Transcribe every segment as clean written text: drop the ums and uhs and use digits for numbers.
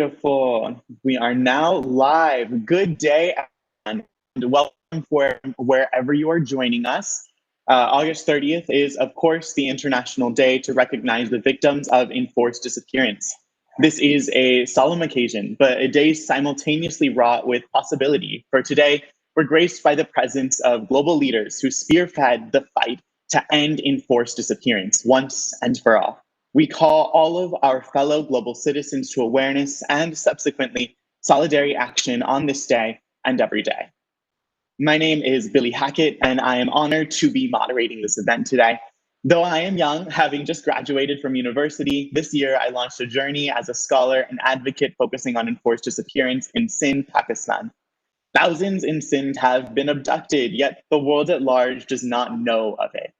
Beautiful. We are now live. Good day, and welcome wherever you are joining us. August 30th is, of course, the International Day to recognize the victims of enforced disappearance. This is a solemn occasion, but a day simultaneously wrought with possibility. For today, we're graced by the presence of global leaders who spearhead the fight to end enforced disappearance once and for all. We call all of our fellow global citizens to awareness and subsequently solidarity action on this day and every day. My name is Billy Hackett, and I am honored to be moderating this event today. Though I am young, having just graduated from university, this year I launched a journey as a scholar and advocate focusing on enforced disappearance in Sindh, Pakistan. Thousands in Sindh have been abducted, yet the world at large does not know of it.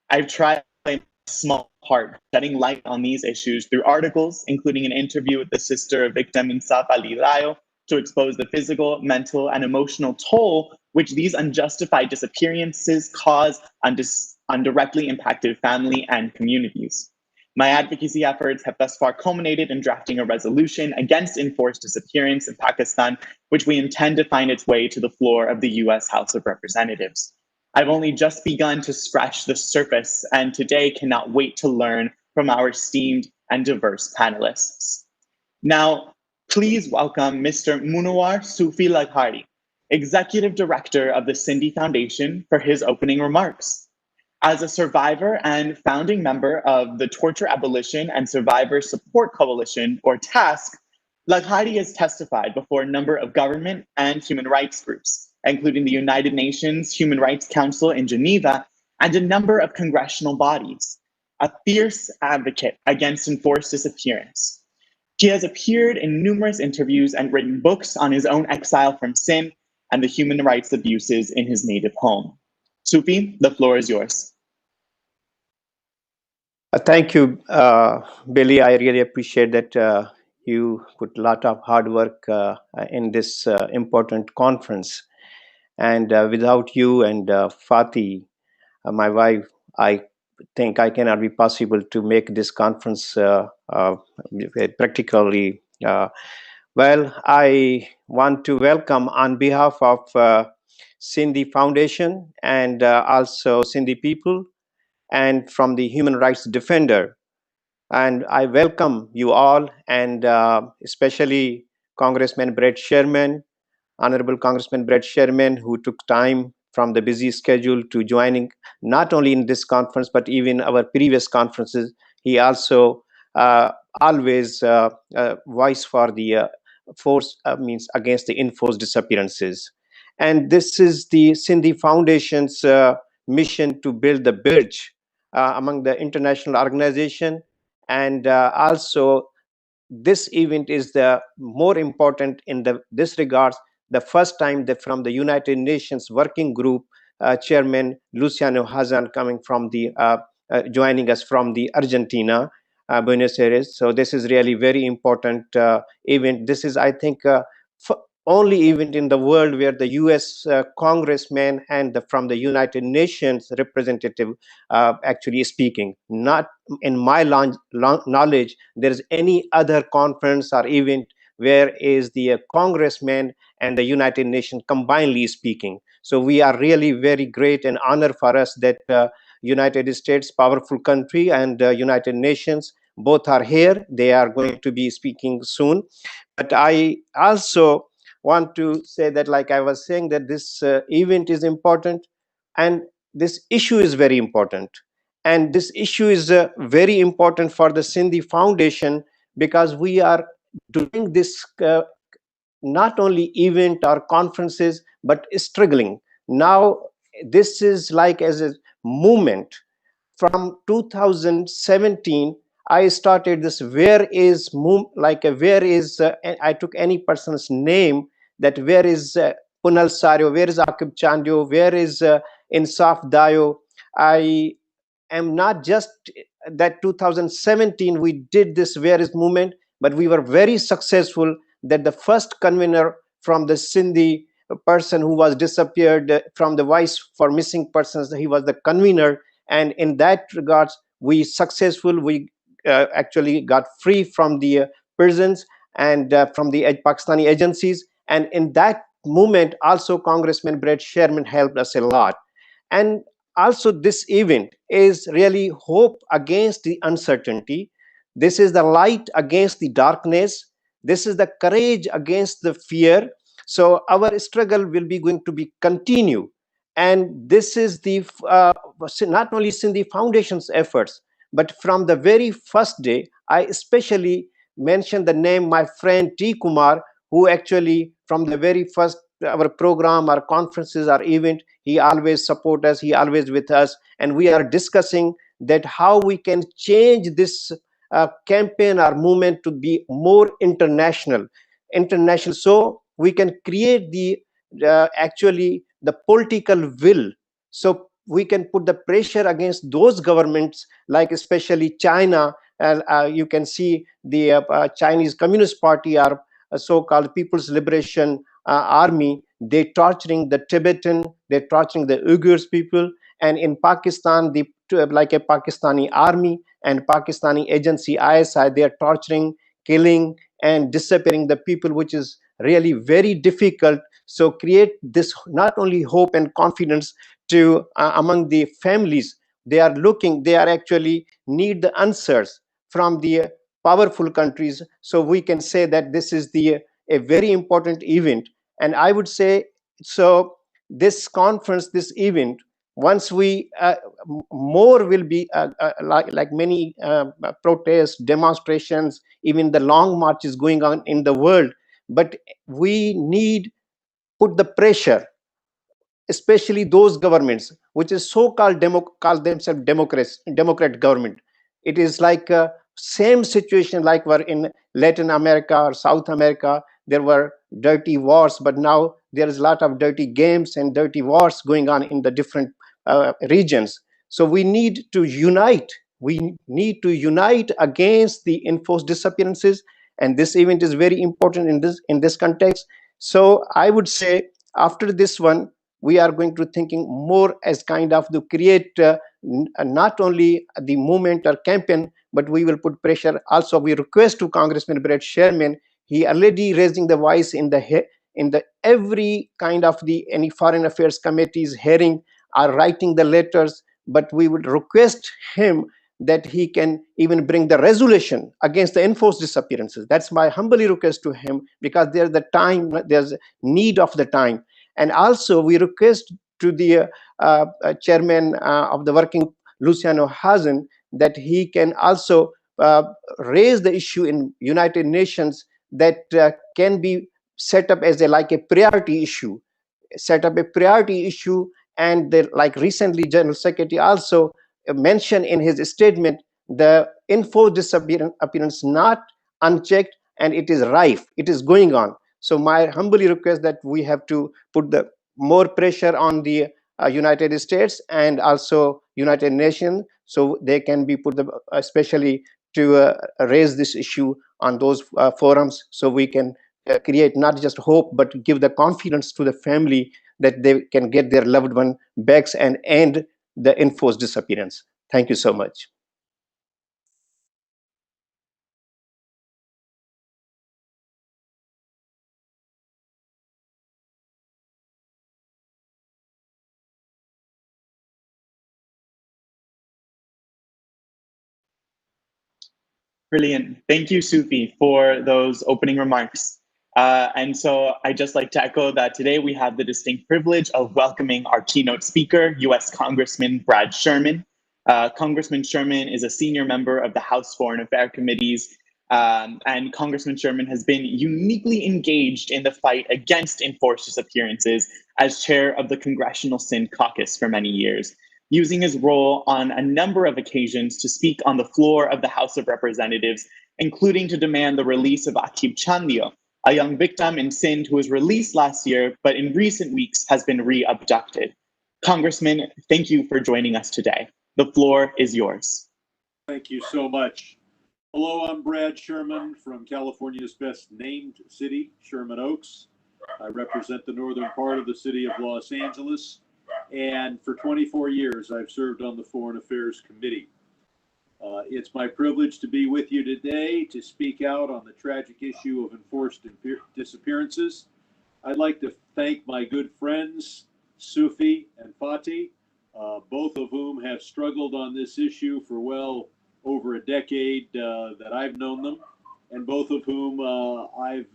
I've tried a small part shedding light on these issues through articles, including an interview with the sister of victim Insaf Ali Rayo, to expose the physical, mental, and emotional toll which these unjustified disappearances cause on directly impacted family and communities. My advocacy efforts have thus far culminated in drafting a resolution against enforced disappearance in Pakistan, which we intend to find its way to the floor of the US House of Representatives. I've only just begun to scratch the surface, and today cannot wait to learn from our esteemed and diverse panelists. Now, please welcome Mr. Munawar Laghari, Executive Director of the Sindhi Foundation, for his opening remarks. As a survivor and founding member of the Torture Abolition and Survivor Support Coalition, or TASSC, Laghari has testified before a number of government and human rights groups, including the United Nations Human Rights Council in Geneva and a number of congressional bodies, a fierce advocate against enforced disappearance. He has appeared in numerous interviews and written books on his own exile from Sindh and the human rights abuses in his native home. Sufi, the floor is yours. Thank you, Billy. I really appreciate that you put a lot of hard work in this important conference. And without you and Fatih, my wife, I think I cannot be possible to make this conference practically. Well, I want to welcome on behalf of Sindhi Foundation and also Sindhi people and from the Human Rights Defender. And I welcome you all, and especially Congressman Brad Sherman, Honorable Congressman Brad Sherman, who took time from the busy schedule to joining not only in this conference, but even our previous conferences. He also always voice for the force means against the enforced disappearances. And this is the Sindhi Foundation's mission to build the bridge among the international organization. And also this event is the more important in this regards. The first time that from the United Nations Working Group Chairman Luciano Hazan coming from the joining us from the Argentina, Buenos Aires. So this is really very important event. This is, I think, only event in the world where the U.S. Congressman and from the United Nations representative actually speaking. Not in my knowledge, there is any other conference or event where is the congressman and the United Nations combinedly speaking. So we are really very great and honor for us that United States, powerful country, and United Nations both are here. They are going to be speaking soon. But I also want to say that, like I was saying, that this event is important and this issue is very important. And this issue is very important for the Sindhi Foundation because we are doing this not only event or conferences, but struggling. Now, this is like as a movement. From 2017, I started this where is, I took any person's name, that where is Punal Sario, where is Akib Chandio, where is Insaf Dayo. I am not just that 2017 we did this where is movement, but we were very successful that the first convener from the Sindhi person who was disappeared from the Voice for Missing Persons, he was the convener. And in that regards, we actually got free from the prisons. and from the Pakistani agencies. And in that movement, also Congressman Brad Sherman helped us a lot. And also this event is really hope against the uncertainty. This is the light against the darkness. This is the courage against the fear. So our struggle will be going to be continue. And this is the not only Sindhi Foundation's efforts, but from the very first day, I especially mentioned the name my friend T. Kumar, who actually from the very first our program, our conferences, our event, he always support us, he always with us, and we are discussing that how we can change this campaign or movement to be more international, so we can create the actually the political will, so we can put the pressure against those governments like especially China. And you can see the Chinese Communist Party or so-called People's Liberation Army, they torturing the Tibetan, they're torturing the Uyghurs people. And in Pakistan, the like a Pakistani army and Pakistani agency ISI, they are torturing, killing, and disappearing the people, which is really very difficult. So create this not only hope and confidence to among the families. They are looking, they are actually need the answers from the powerful countries. So we can say that this is the a very important event. And I would say, so this conference, this event, once we more will be like many protests, demonstrations, even the long marches going on in the world. But we need put the pressure, especially those governments which is so-called call themselves democrat government. It is like same situation like were in Latin America or South America. There were dirty wars, but now there is a lot of dirty games and dirty wars going on in the different regions. So we need to unite, we need to unite against the enforced disappearances, and this event is very important in this context. So I would say after this one, we are going to thinking more as kind of to create not only the movement or campaign, but we will put pressure. Also, we request to Congressman Brad Sherman, he already raising the voice in the every kind of the any foreign affairs committees hearing or writing the letters, but we would request him that he can even bring the resolution against the enforced disappearances. That's my humble request to him, because there's the time, there's need of the time. And also we request to the chairman of the working, Luciano Hazan, that he can also raise the issue in United Nations that can be set up as a like a priority issue, set up a priority issue. And like recently General Secretary also mentioned in his statement, the enforced disappearance not unchecked, and it is rife, it is going on. So my humble request that we have to put the more pressure on the United States and also United Nations, so they can be put the especially to raise this issue on those forums, so we can create not just hope but give the confidence to the family that they can get their loved one back and end the enforced disappearance. Thank you so much. Brilliant. Thank you, Sufi, for those opening remarks. And so I'd just like to echo that today we have the distinct privilege of welcoming our keynote speaker, U.S. Congressman Brad Sherman. Congressman Sherman is a senior member of the House Foreign Affairs Committees, and Congressman Sherman has been uniquely engaged in the fight against enforced disappearances as chair of the Congressional Sindh Caucus for many years, using his role on a number of occasions to speak on the floor of the House of Representatives, including to demand the release of Akib Chandio, a young victim in Sindh who was released last year, but in recent weeks has been re-abducted. Congressman, thank you for joining us today. The floor is yours. Thank you so much. Hello, I'm Brad Sherman from California's best named city, Sherman Oaks. I represent the northern part of the city of Los Angeles, and for 24 years I've served on the Foreign Affairs Committee. It's my privilege to be with you today to speak out on the tragic issue of enforced disappearances. I'd like to thank my good friends, Sufi and Fatih, both of whom have struggled on this issue for well over a decade that I've known them, and both of whom I've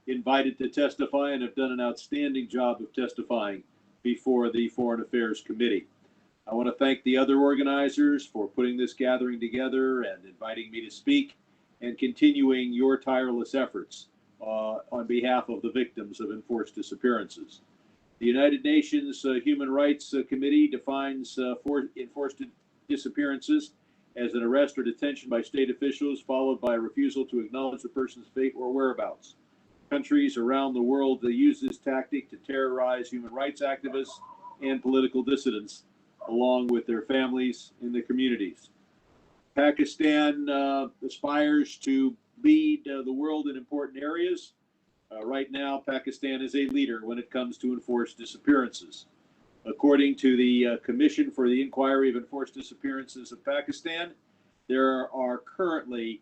invited to testify and have done an outstanding job of testifying before the Foreign Affairs Committee. I want to thank the other organizers for putting this gathering together and inviting me to speak and continuing your tireless efforts on behalf of the victims of enforced disappearances. The United Nations Human Rights Committee defines enforced disappearances as an arrest or detention by state officials followed by a refusal to acknowledge the person's fate or whereabouts. Countries around the world use this tactic to terrorize human rights activists and political dissidents, along with their families in the communities. Pakistan aspires to lead the world in important areas. Right now, Pakistan is a leader when it comes to enforced disappearances. According to the Commission for the Inquiry of Enforced Disappearances of Pakistan, there are currently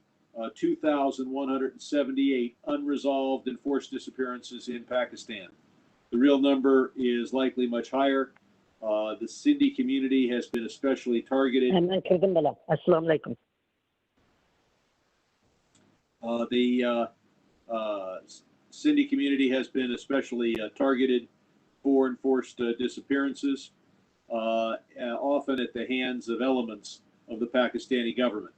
2,178 unresolved enforced disappearances in Pakistan. The real number is likely much higher. The Sindhi community has been especially targeted. The Sindhi community has been especially targeted for enforced disappearances, often at the hands of elements of the Pakistani government.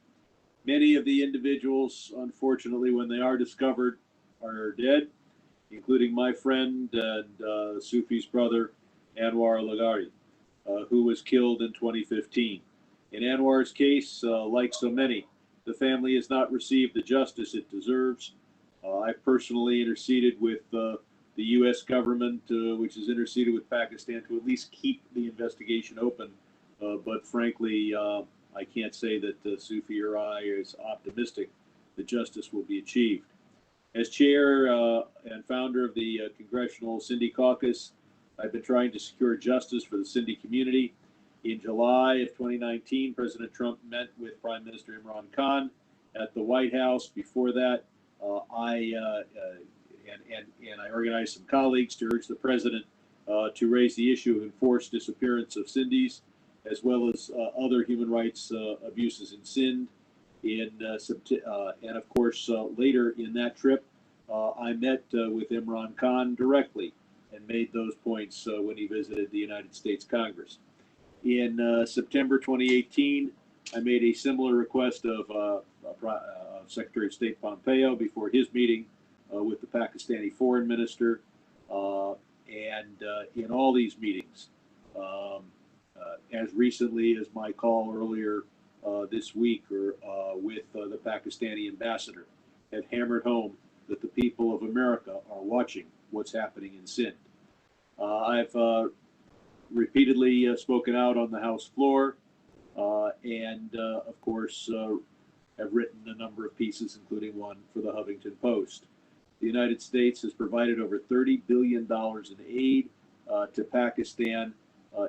Many of the individuals, unfortunately, when they are discovered, are dead, including my friend and Sufi's brother, Anwar Laghari, who was killed in 2015. In Anwar's case, like so many, the family has not received the justice it deserves. I personally interceded with the U.S. government, which has interceded with Pakistan to at least keep the investigation open. But frankly, I can't say that Sufi or I is optimistic that justice will be achieved. As chair and founder of the Congressional Sindhi Caucus, I've been trying to secure justice for the Sindhi community. In July of 2019, President Trump met with Prime Minister Imran Khan at the White House. Before that, I organized some colleagues to urge the president to raise the issue of enforced disappearance of Sindhis, as well as other human rights abuses in Sindh. And of course, later in that trip, I met with Imran Khan directly and made those points when he visited the United States Congress. In September 2018, I made a similar request of Secretary of State Pompeo before his meeting with the Pakistani foreign minister. And in all these meetings, as recently as my call earlier this week with the Pakistani ambassador, have hammered home that the people of America are watching what's happening in Sindh. I've repeatedly spoken out on the House floor and, of course, have written a number of pieces, including one for the Huffington Post. The United States has provided over $30 billion in aid to Pakistan.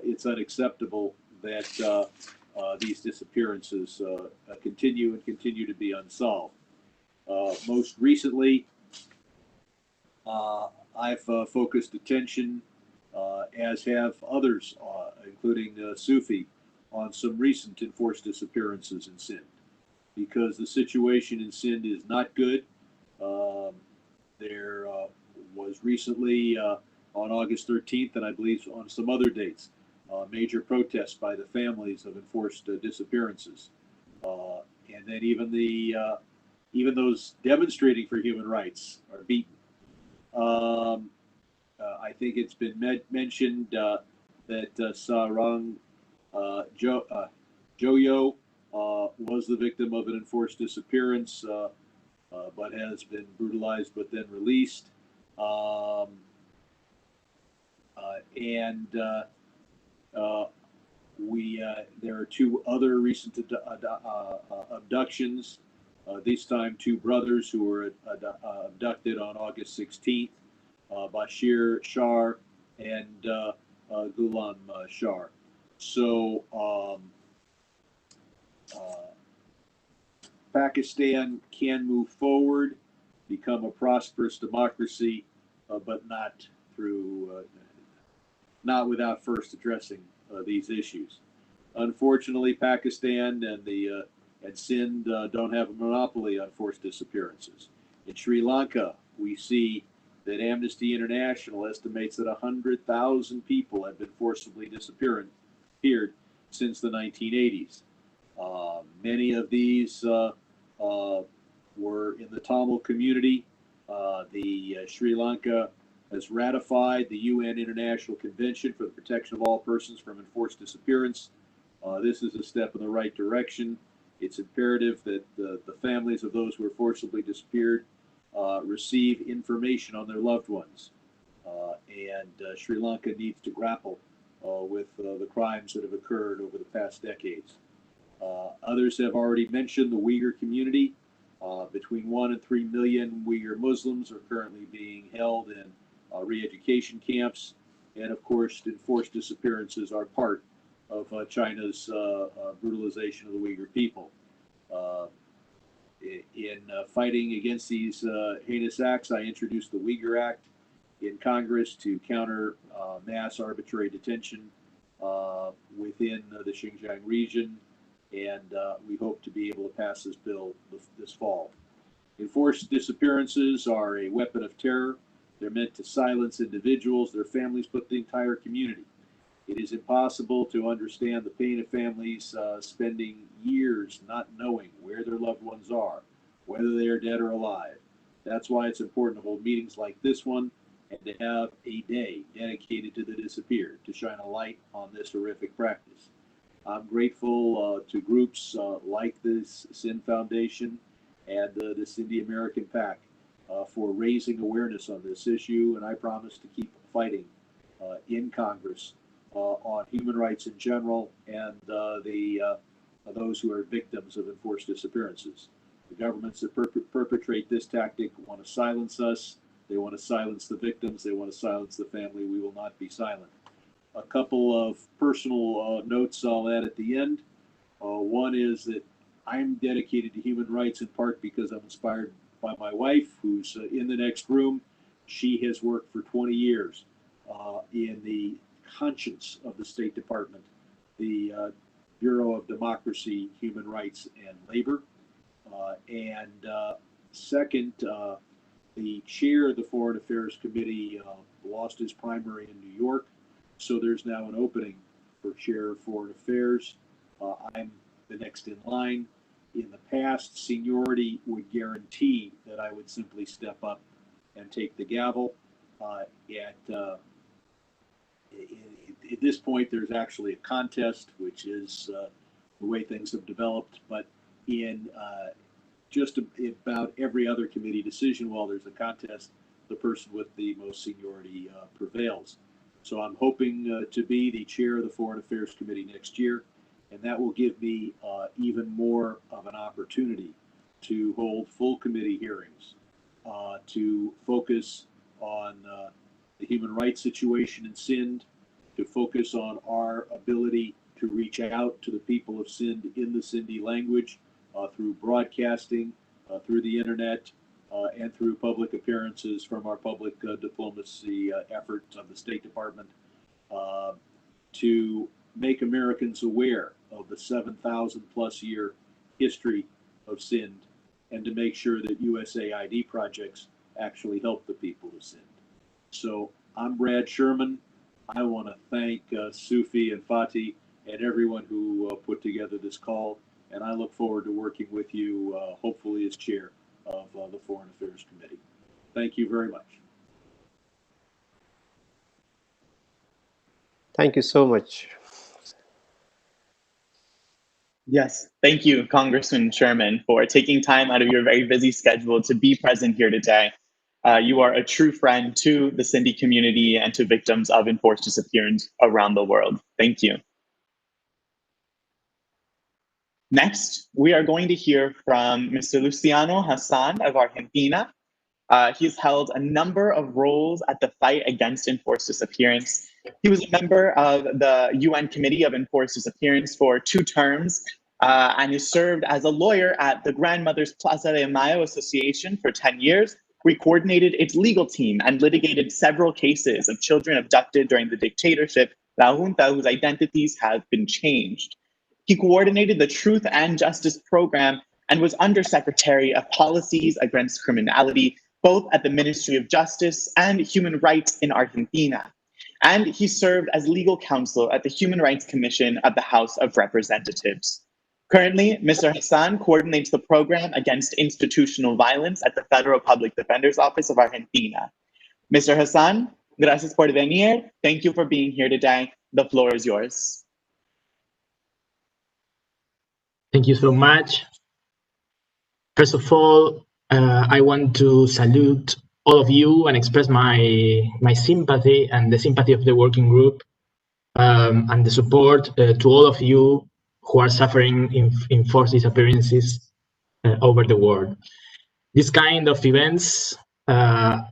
It's unacceptable that these disappearances continue to be unsolved. Most recently, I've focused attention, as have others, including Sufi, on some recent enforced disappearances in Sindh, because the situation in Sindh is not good. There was recently, on August 13th, and I believe on some other dates, major protests by the families of enforced disappearances. And then even those demonstrating for human rights are beaten. I think it's been mentioned that Sarang Joyo was the victim of an enforced disappearance, but has been brutalized but then released. There are two other recent abductions, this time two brothers who were abducted on August 16th, Bashir Shar and Ghulam Shar. So Pakistan can move forward, become a prosperous democracy, but not without first addressing these issues. Unfortunately, Pakistan and Sindh don't have a monopoly on forced disappearances. In Sri Lanka, we see that Amnesty International estimates that 100,000 people have been forcibly disappeared since the 1980s. Many of these were in the Tamil community. Sri Lanka has ratified the UN International Convention for the Protection of All Persons from Enforced Disappearance. This is a step in the right direction. It's imperative that the families of those who are forcibly disappeared receive information on their loved ones. Sri Lanka needs to grapple with the crimes that have occurred over the past decades. Others have already mentioned the Uyghur community. Between 1 and 3 million Uyghur Muslims are currently being held in re-education camps. And of course, enforced disappearances are part of China's brutalization of the Uyghur people. In fighting against these heinous acts, I introduced the Uyghur Act in Congress to counter mass arbitrary detention within the Xinjiang region, and we hope to be able to pass this bill this fall. Enforced disappearances are a weapon of terror. They're meant to silence individuals, their families, but the entire community. It is impossible to understand the pain of families spending years not knowing where their loved ones are, whether they are dead or alive. That's why it's important to hold meetings like this one and to have a day dedicated to the disappeared, to shine a light on this horrific practice. I'm grateful to groups like the Sindhi Foundation and the Sindhi American PAC for raising awareness on this issue, and I promise to keep fighting in Congress on human rights in general and those who are victims of enforced disappearances. The governments that perpetrate this tactic want to silence us. They want to silence the victims. They want to silence the family. We will not be silent. A couple of personal notes I'll add at the end. One is that I'm dedicated to human rights in part because I'm inspired by my wife, who's in the next room. She has worked for 20 years in the conscience of the State Department, the Bureau of Democracy, Human Rights, and Labor. Second, the chair of the Foreign Affairs Committee lost his primary in New York, so there's now an opening for chair of Foreign Affairs. I'm the next in line. In the past, seniority would guarantee that I would simply step up and take the gavel. At this point, there's actually a contest, which is the way things have developed. But in just about every other committee decision, while there's a contest, the person with the most seniority prevails. So I'm hoping to be the chair of the Foreign Affairs Committee next year, and that will give me even more of an opportunity to hold full committee hearings, to focus on the human rights situation in Sindh, to focus on our ability to reach out to the people of Sindh in the Sindhi language through broadcasting, through the internet, and through public appearances from our public diplomacy efforts of the State Department, to make Americans aware of the 7,000 plus year history of Sindh, and to make sure that USAID projects actually help the people of Sindh. So I'm Brad Sherman. I want to thank Sufi and Fatih and everyone who put together this call, and I look forward to working with you, hopefully as chair of the Foreign Affairs Committee. Thank you very much. Thank you so much. Yes, thank you, Congressman Sherman, for taking time out of your very busy schedule to be present here today. You are a true friend to the Sindhi community and to victims of enforced disappearance around the world. Thank you. Next, we are going to hear from Mr. Luciano Hazan of Argentina. He's held a number of roles at the fight against enforced disappearance. He was a member of the UN Committee of Enforced Disappearance for 2 terms, and has served as a lawyer at the Grandmothers Plaza de Mayo Association for 10 years, where he coordinated its legal team and litigated several cases of children abducted during the dictatorship La Junta whose identities have been changed. He coordinated the Truth and Justice Program and was Undersecretary of Policies Against Criminality, both at the Ministry of Justice and Human Rights in Argentina. And he served as legal counsel at the Human Rights Commission of the House of Representatives. Currently, Mr. Hazan coordinates the program against institutional violence at the Federal Public Defender's Office of Argentina. Mr. Hazan, gracias por venir. Thank you for being here today. The floor is yours. Thank you so much. First of all, I want to salute all of you and express my sympathy and the sympathy of the working group and the support to all of you who are suffering in forced disappearances over the world. These kind of events are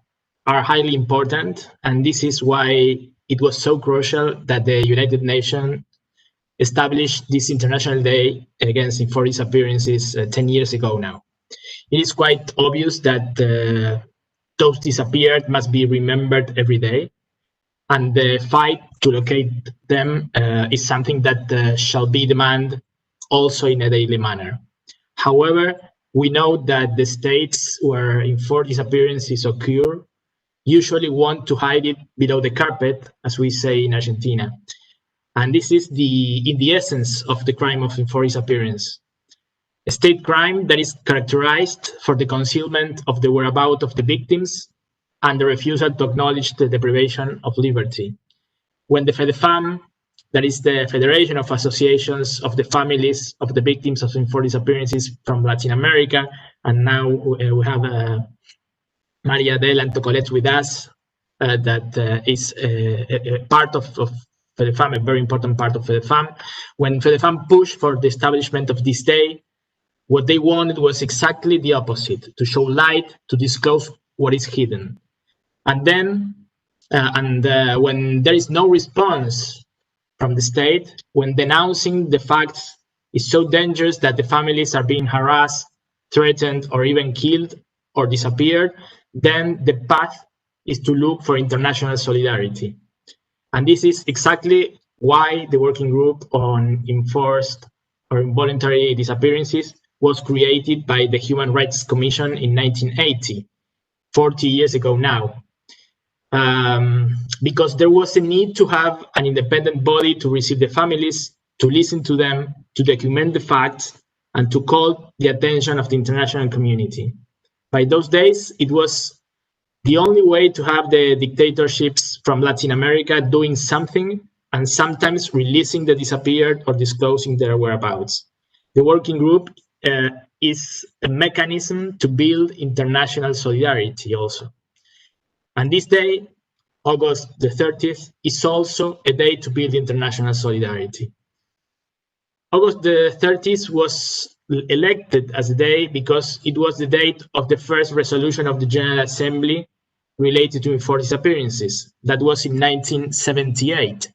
highly important, and this is why it was so crucial that the United Nations established this International Day against enforced disappearances 10 years ago now. It is quite obvious that those disappeared must be remembered every day, and the fight to locate them is something that shall be demanded also in a daily manner. However, we know that the states where enforced disappearances occur usually want to hide it below the carpet, as we say in Argentina. And this is in the essence of the crime of enforced disappearance. A state crime that is characterized for the concealment of the whereabouts of the victims and the refusal to acknowledge the deprivation of liberty. When the FEDEFAM, that is the Federation of Associations of the Families of the Victims of Enforced Disappearances from Latin America, and now we have Maria Adela and Tocolette with us, that is a part of FEDEFAM, a very important part of FEDEFAM. When FEDEFAM pushed for the establishment of this day, what they wanted was exactly the opposite, to show light, to disclose what is hidden. And then, when there is no response from the state, when denouncing the facts is so dangerous that the families are being harassed, threatened, or even killed or disappeared, then the path is to look for international solidarity. And this is exactly why the working group on enforced or involuntary disappearances was created by the Human Rights Commission in 1980, 40 years ago now. Because there was a need to have an independent body to receive the families, to listen to them, to document the facts, and to call the attention of the international community. By those days, it was the only way to have the dictatorships from Latin America doing something and sometimes releasing the disappeared or disclosing their whereabouts. The working group is a mechanism to build international solidarity also. And this day, August the 30th, is also a day to build international solidarity. August the 30th was elected as a day because it was the date of the first resolution of the General Assembly related to enforced disappearances. That was in 1978.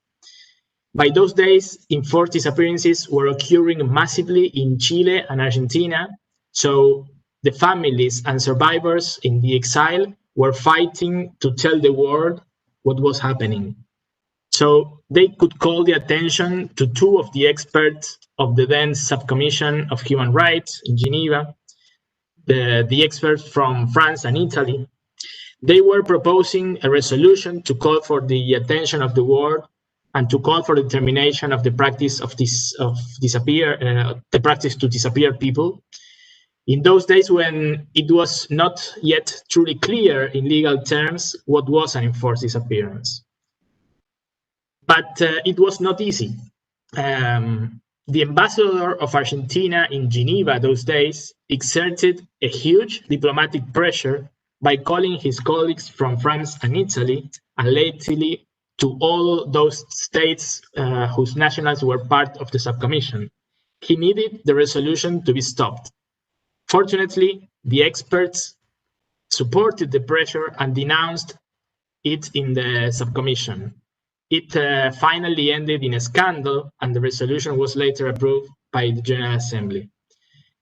By those days, enforced disappearances were occurring massively in Chile and Argentina, so the families and survivors in the exile were fighting to tell the world what was happening. So they could call the attention to two of the experts of the then Subcommission of Human Rights in Geneva, the experts from France and Italy. They were proposing a resolution to call for the attention of the world and to call for the termination of the practice the practice to disappear people. In those days when it was not yet truly clear in legal terms what was an enforced disappearance. But it was not easy. The ambassador of Argentina in Geneva those days exerted a huge diplomatic pressure by calling his colleagues from France and Italy, and lately to all those states whose nationals were part of the subcommission. He needed the resolution to be stopped. Fortunately, the experts supported the pressure and denounced it in the subcommission. It finally ended in a scandal, and the resolution was later approved by the General Assembly.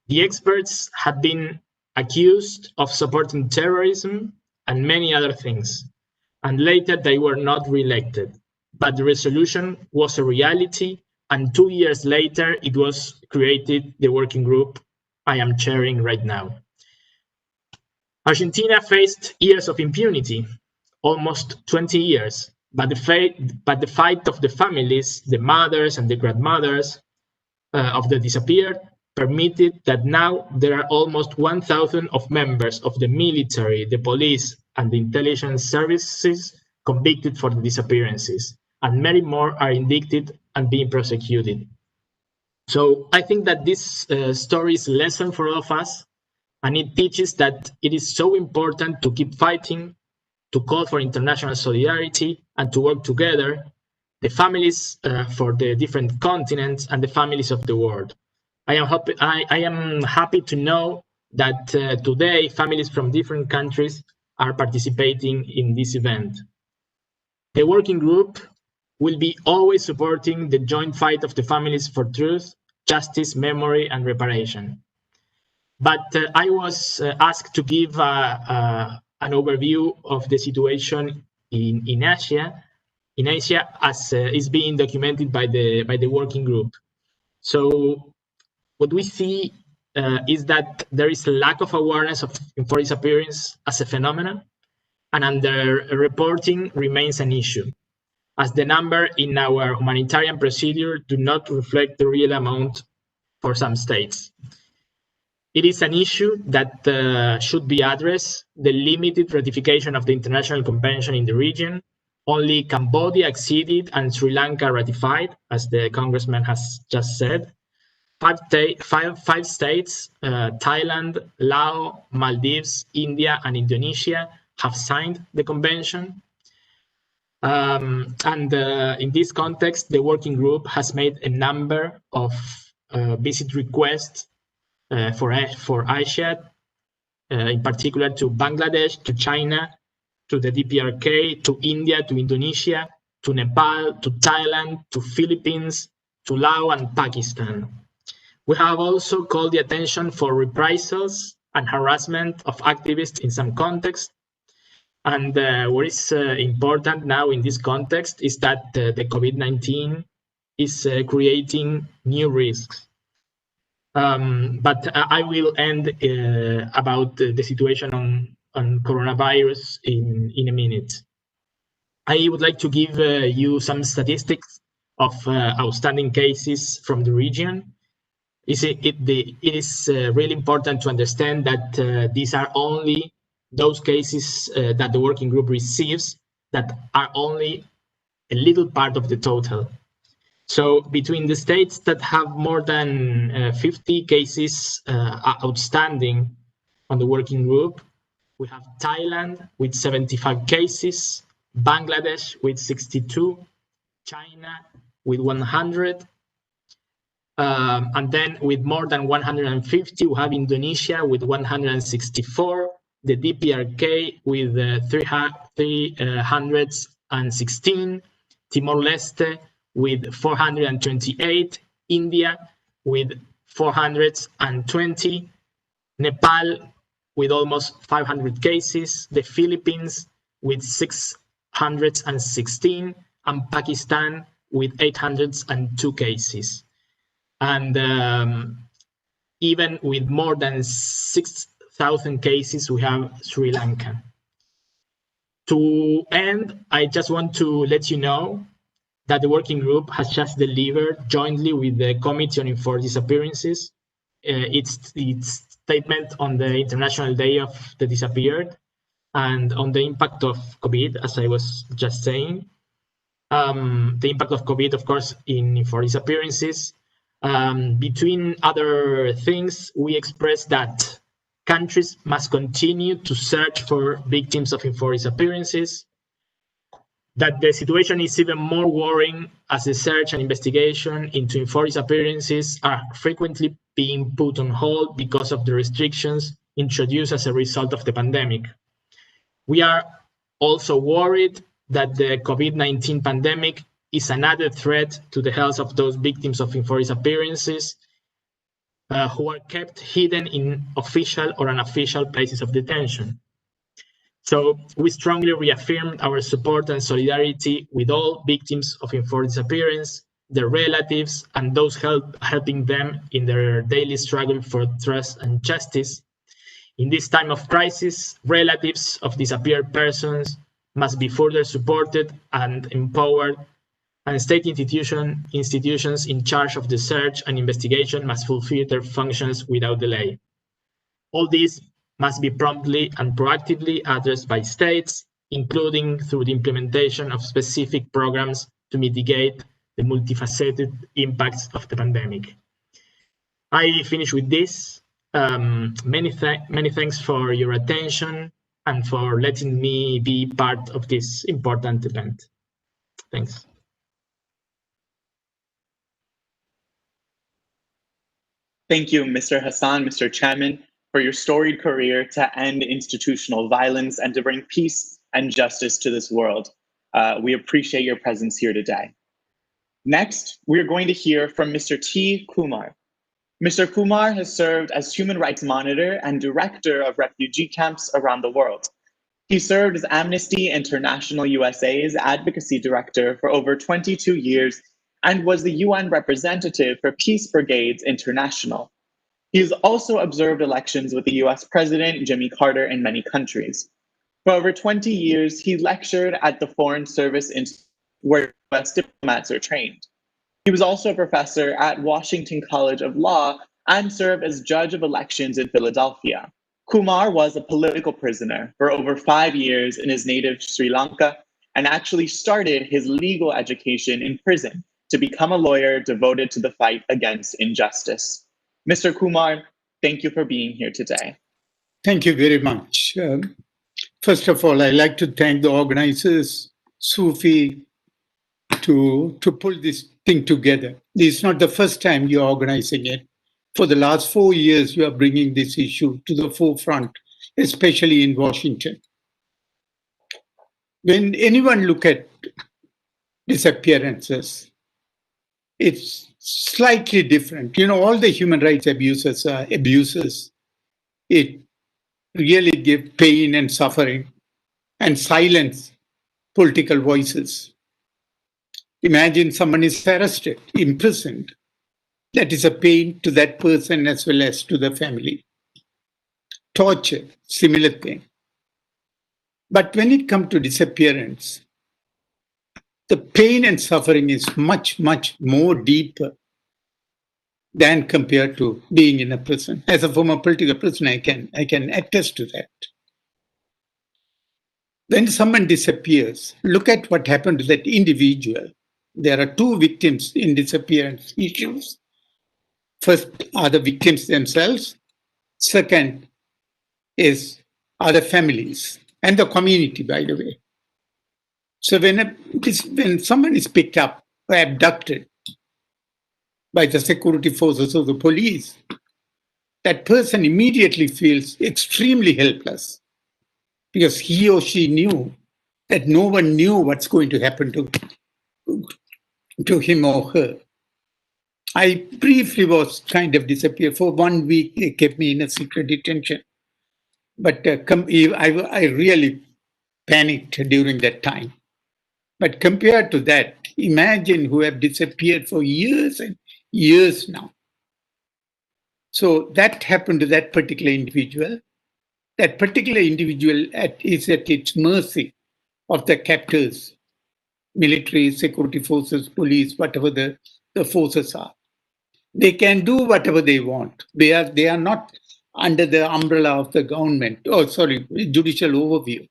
The experts had been accused of supporting terrorism and many other things, and later they were not re-elected. But the resolution was a reality, and 2 years later it was created, the working group I am chairing right now. Argentina faced years of impunity, almost 20 years, but the fight of the families, the mothers and the grandmothers of the disappeared, permitted that now there are almost 1,000 of members of the military, the police, and the intelligence services convicted for the disappearances, and many more are indicted and being prosecuted. So I think that this story is a lesson for all of us, and it teaches that it is so important to keep fighting, to call for international solidarity, and to work together, the families for the different continents and the families of the world. I am happy to know that today families from different countries are participating in this event. The working group will be always supporting the joint fight of the families for truth, justice, memory, and reparation. But I was asked to give an overview of the situation in Asia, as is being documented by the working group. So what we see is that there is a lack of awareness of enforced disappearance as a phenomenon, and under-reporting remains an issue, as the number in our humanitarian procedure do not reflect the real amount for some states. It is an issue that should be addressed, the limited ratification of the International Convention in the region. Only Cambodia acceded and Sri Lanka ratified, as the congressman has just said. Five states, Thailand, Laos, Maldives, India, and Indonesia, have signed the convention. In this context, the working group has made a number of visit requests for Asia, in particular to Bangladesh, to China, to the DPRK, to India, to Indonesia, to Nepal, to Thailand, to Philippines, to Laos, and Pakistan. We have also called the attention for reprisals and harassment of activists in some contexts. And what is important now in this context is that the COVID-19 is creating new risks. But I will end about the situation on coronavirus in a minute. I would like to give you some statistics of outstanding cases from the region. It is really important to understand that these are only those cases that the working group receives that are only a little part of the total. So between the states that have more than 50 cases outstanding on the working group, we have Thailand with 75 cases, Bangladesh with 62, China with 100, and then with more than 150, we have Indonesia with 164, the DPRK with 316, Timor-Leste with 428, India with 420, Nepal with almost 500 cases, the Philippines with 616, and Pakistan with 802 cases. And even with more than 6,000 cases, we have Sri Lanka. To end, I just want to let you know that the working group has just delivered jointly with the Committee on Enforced Disappearances its statement on the International Day of the Disappeared and on the impact of COVID, as I was just saying. The impact of COVID, of course, in enforced disappearances. Between other things, we express that countries must continue to search for victims of enforced disappearances, that the situation is even more worrying as the search and investigation into enforced disappearances are frequently being put on hold because of the restrictions introduced as a result of the pandemic. We are also worried that the COVID-19 pandemic is another threat to the health of those victims of enforced disappearances who are kept hidden in official or unofficial places of detention. So we strongly reaffirmed our support and solidarity with all victims of enforced disappearance, their relatives, and those helping them in their daily struggle for trust and justice. In this time of crisis, relatives of disappeared persons must be further supported and empowered, and state institutions in charge of the search and investigation must fulfill their functions without delay. All this must be promptly and proactively addressed by states, including through the implementation of specific programs to mitigate the multifaceted impacts of the pandemic. I finish with this. Many thanks for your attention and for letting me be part of this important event. Thanks. Thank you, Mr. Hazan, Mr. Chairman, for your storied career to end institutional violence and to bring peace and justice to this world. We appreciate your presence here today. Next, we're going to hear from Mr. T. Kumar. Mr. Kumar has served as Human Rights Monitor and Director of Refugee Camps around the world. He served as Amnesty International USA's Advocacy Director for over 22 years and was the UN representative for Peace Brigades International. He has also observed elections with the US President Jimmy Carter in many countries. For over 20 years, he lectured at the Foreign Service Institute where US diplomats are trained. He was also a professor at Washington College of Law and served as judge of elections in Philadelphia. Kumar was a political prisoner for over 5 years in his native Sri Lanka and actually started his legal education in prison to become a lawyer devoted to the fight against injustice. Mr. Kumar, thank you for being here today. Thank you very much. First of all, I'd like to thank the organizers, Sufi, to pull this thing together. This is not the first time you're organizing it. For the last 4 years, you are bringing this issue to the forefront, especially in Washington. When anyone look at disappearances, it's slightly different. You know, all the human rights abuses are abuses. It really gives pain and suffering and silence political voices. Imagine someone is arrested, imprisoned. That is a pain to that person as well as to the family. Torture, similar thing. But when it comes to disappearance, the pain and suffering is much, much more deeper than compared to being in a prison. As a former political prisoner, I can attest to that. When someone disappears, look at what happened to that individual. There are two victims in disappearance issues. First are the victims themselves. Second are the families and the community, by the way. So when someone is picked up or abducted by the security forces or the police, that person immediately feels extremely helpless because he or she knew that no one knew what's going to happen to him or her. I briefly was kind of disappeared. For 1 week, they kept me in a secret detention. But I really panicked during that time. But compared to that, imagine who have disappeared for years and years now. So that happened to that particular individual. That particular individual is at its mercy of the captors, military, security forces, police, whatever the forces are. They can do whatever they want. They are not under the umbrella of the government, judicial overview.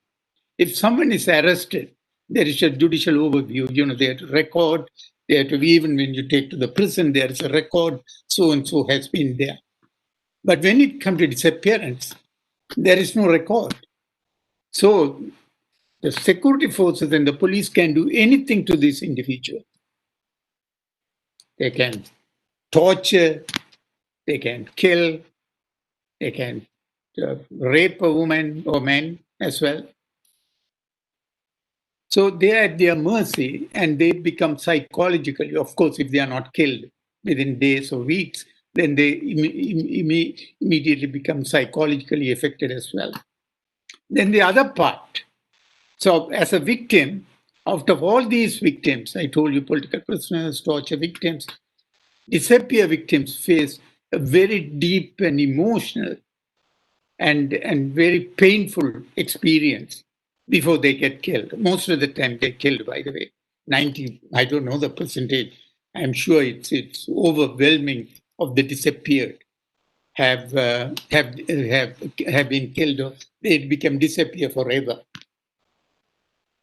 If someone is arrested, there is a judicial overview. You know, they have to record. They have to, even when you take to the prison, there is a record. So and so has been there. But when it comes to disappearance, there is no record. So the security forces and the police can do anything to this individual. They can torture, they can kill, they can rape a woman or man as well. So they are at their mercy and they become psychologically, of course, if they are not killed within days or weeks, then they immediately become psychologically affected as well. Then the other part. So as a victim, out of all these victims, I told you political prisoners, torture victims, disappear victims face a very deep and emotional and very painful experience before they get killed. Most of the time they're killed, by the way. 90, I don't know the percentage. I'm sure it's overwhelming of the disappeared have been killed or they become disappear forever.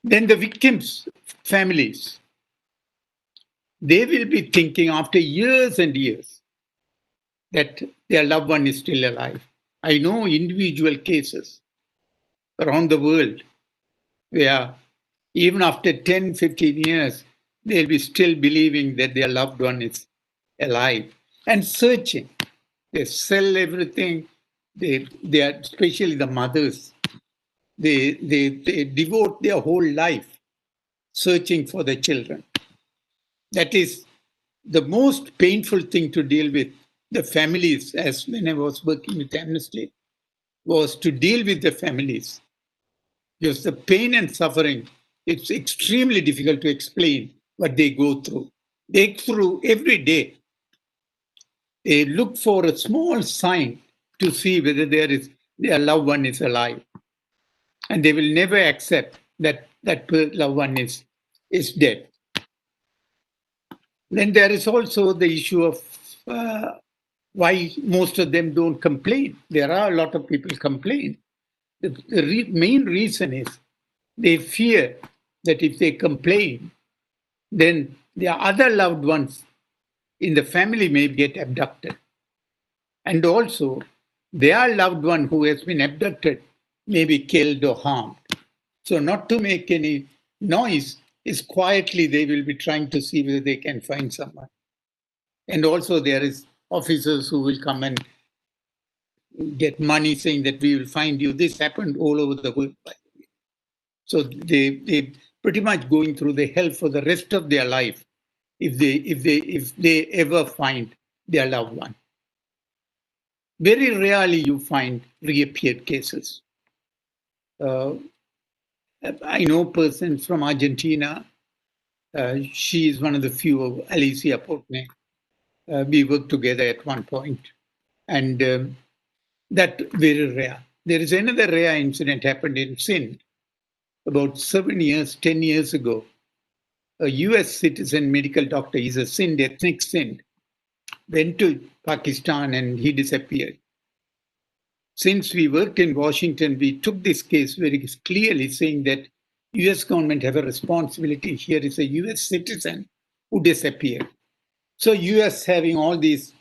Then the victims' families, they will be thinking after years and years that their loved one is still alive. I know individual cases around the world where even after 10, 15 years, they'll be still believing that their loved one is alive and searching. They sell everything. They are, especially the mothers, they devote their whole life searching for the children. That is the most painful thing to deal with. The families, as when I was working with Amnesty, was to deal with the families. Because the pain and suffering, it's extremely difficult to explain what they go through. They go through every day. They look for a small sign to see whether their loved one is alive. And they will never accept that loved one is dead. Then there is also the issue of why most of them don't complain. There are a lot of people complain. The main reason is they fear that if they complain, then their other loved ones in the family may get abducted. And also, their loved one who has been abducted may be killed or harmed. So not to make any noise, is quietly they will be trying to see whether they can find someone. And also there is officers who will come and get money saying that we will find you. This happened all over the world, by the way. So they pretty much going through the hell for the rest of their life if they ever find their loved one. Very rarely you find reappeared cases. I know persons from Argentina. She is one of the few, Alicia Portne. We worked together at one point. And that very rare. There is another rare incident happened in Sindh about 10 years ago. A US citizen medical doctor, he's a Sindh, ethnic Sindh, went to Pakistan and he disappeared. Since we worked in Washington, we took this case very clearly, saying that US government have a responsibility. Here is a US citizen who disappeared. So US having all these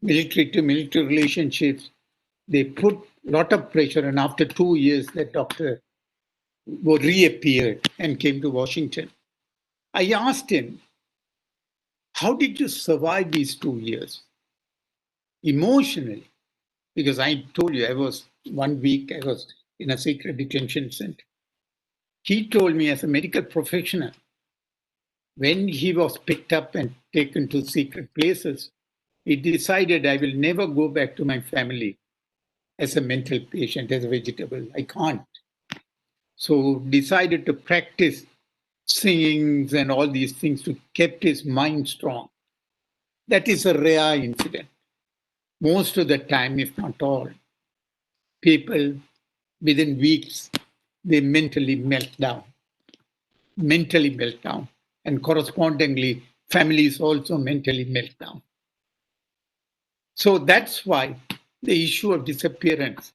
military to military relationships, they put a lot of pressure, and after 2 years, that doctor reappeared and came to Washington. I asked him, how did you survive these 2 years? Emotionally, because I told you I was 1 week, I was in a secret detention center. He told me as a medical professional, when he was picked up and taken to secret places, he decided I will never go back to my family as a mental patient, as a vegetable. I can't. So decided to practice singings and all these things to keep his mind strong. That is a rare incident. Most of the time, if not all, people within weeks, they mentally melt down. And correspondingly, families also mentally melt down. So that's why the issue of disappearance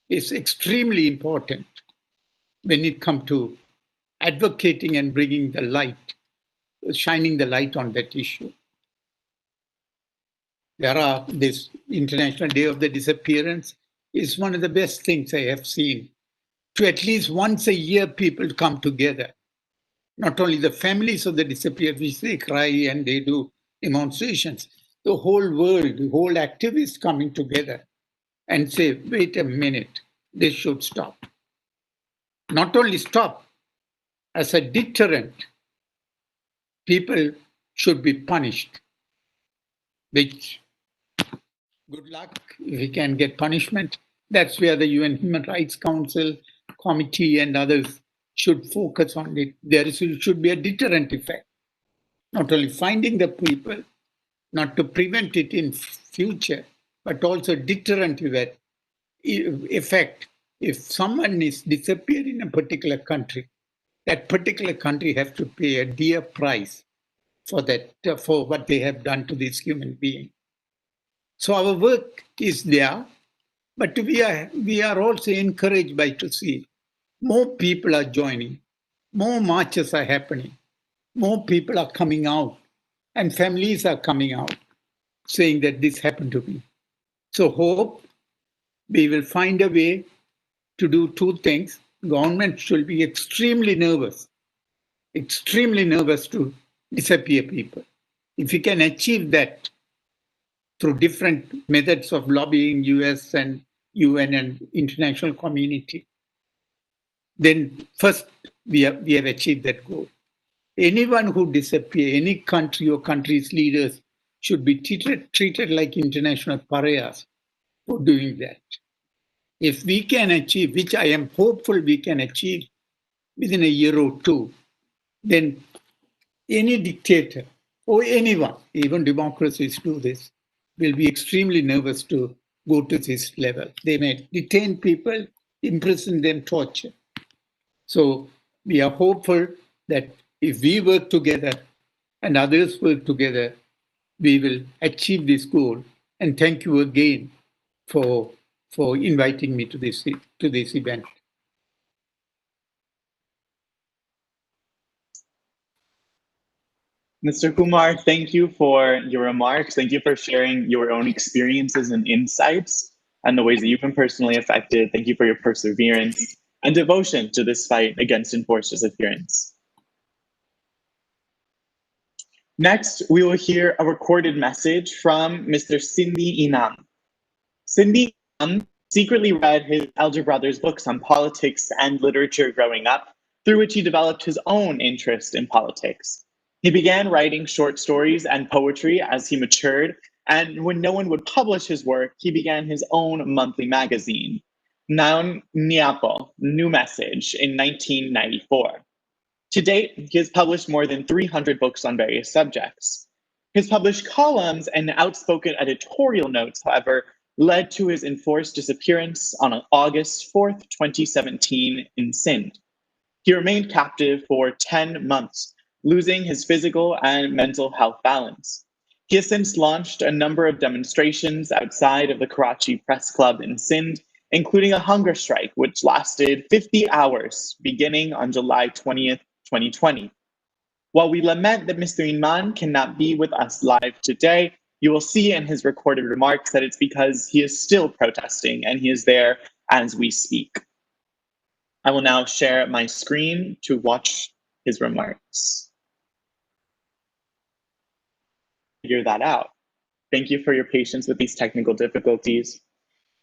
is extremely important when it comes to advocating and bringing the light, shining the light on that issue. This International Day of the Disappearance is one of the best things I have seen. To at least once a year, people come together. Not only the families of the disappeared, which they cry and they do demonstrations. The whole world, the whole activists coming together and say, wait a minute, this should stop. Not only stop, as a deterrent, people should be punished, which good luck. If he can get punishment, that's where the UN Human Rights Council committee and others should focus on it. There should be a deterrent effect, not only finding the people, not to prevent it in future, but also deterrent effect. If someone is disappeared in a particular country, that particular country has to pay a dear price for that, for what they have done to this human being. So our work is there, but we are also encouraged by to see more people are joining, more marches are happening, more people are coming out, and families are coming out saying that this happened to me. So hope we will find a way to do two things. Government should be extremely nervous to disappear people. If we can achieve that through different methods of lobbying US and UN and international community, then first we have achieved that goal. Anyone who disappears, any country or country's leaders should be treated like international pariahs for doing that. If we can achieve, which I am hopeful we can achieve within a year or two, then any dictator or anyone, even democracies do this, will be extremely nervous to go to this level. They may detain people, imprison them, torture. So we are hopeful that if we work together and others work together, we will achieve this goal. And thank you again for inviting me to this event. Mr. Kumar, thank you for your remarks. Thank you for sharing your own experiences and insights and the ways that you've been personally affected. Thank you for your perseverance and devotion to this fight against enforced disappearance. Next, we will hear a recorded message from Mr. Sindhi Inam. Sindhi Inam secretly read his elder brother's books on politics and literature growing up, through which he developed his own interest in politics. He began writing short stories and poetry as he matured, and when no one would publish his work, he began his own monthly magazine, Naun Niapo, New Message, in 1994. To date, he has published more than 300 books on various subjects. His published columns and outspoken editorial notes, however, led to his enforced disappearance on August 4th, 2017 in Sindh. He remained captive for 10 months, losing his physical and mental health balance. He has since launched a number of demonstrations outside of the Karachi Press Club in Sindh, including a hunger strike, which lasted 50 hours, beginning on July 20th, 2020. While we lament that Mr. Iman cannot be with us live today, you will see in his recorded remarks that it's because he is still protesting and he is there as we speak. I will now share my screen to watch his remarks. Figure that out. Thank you for your patience with these technical difficulties.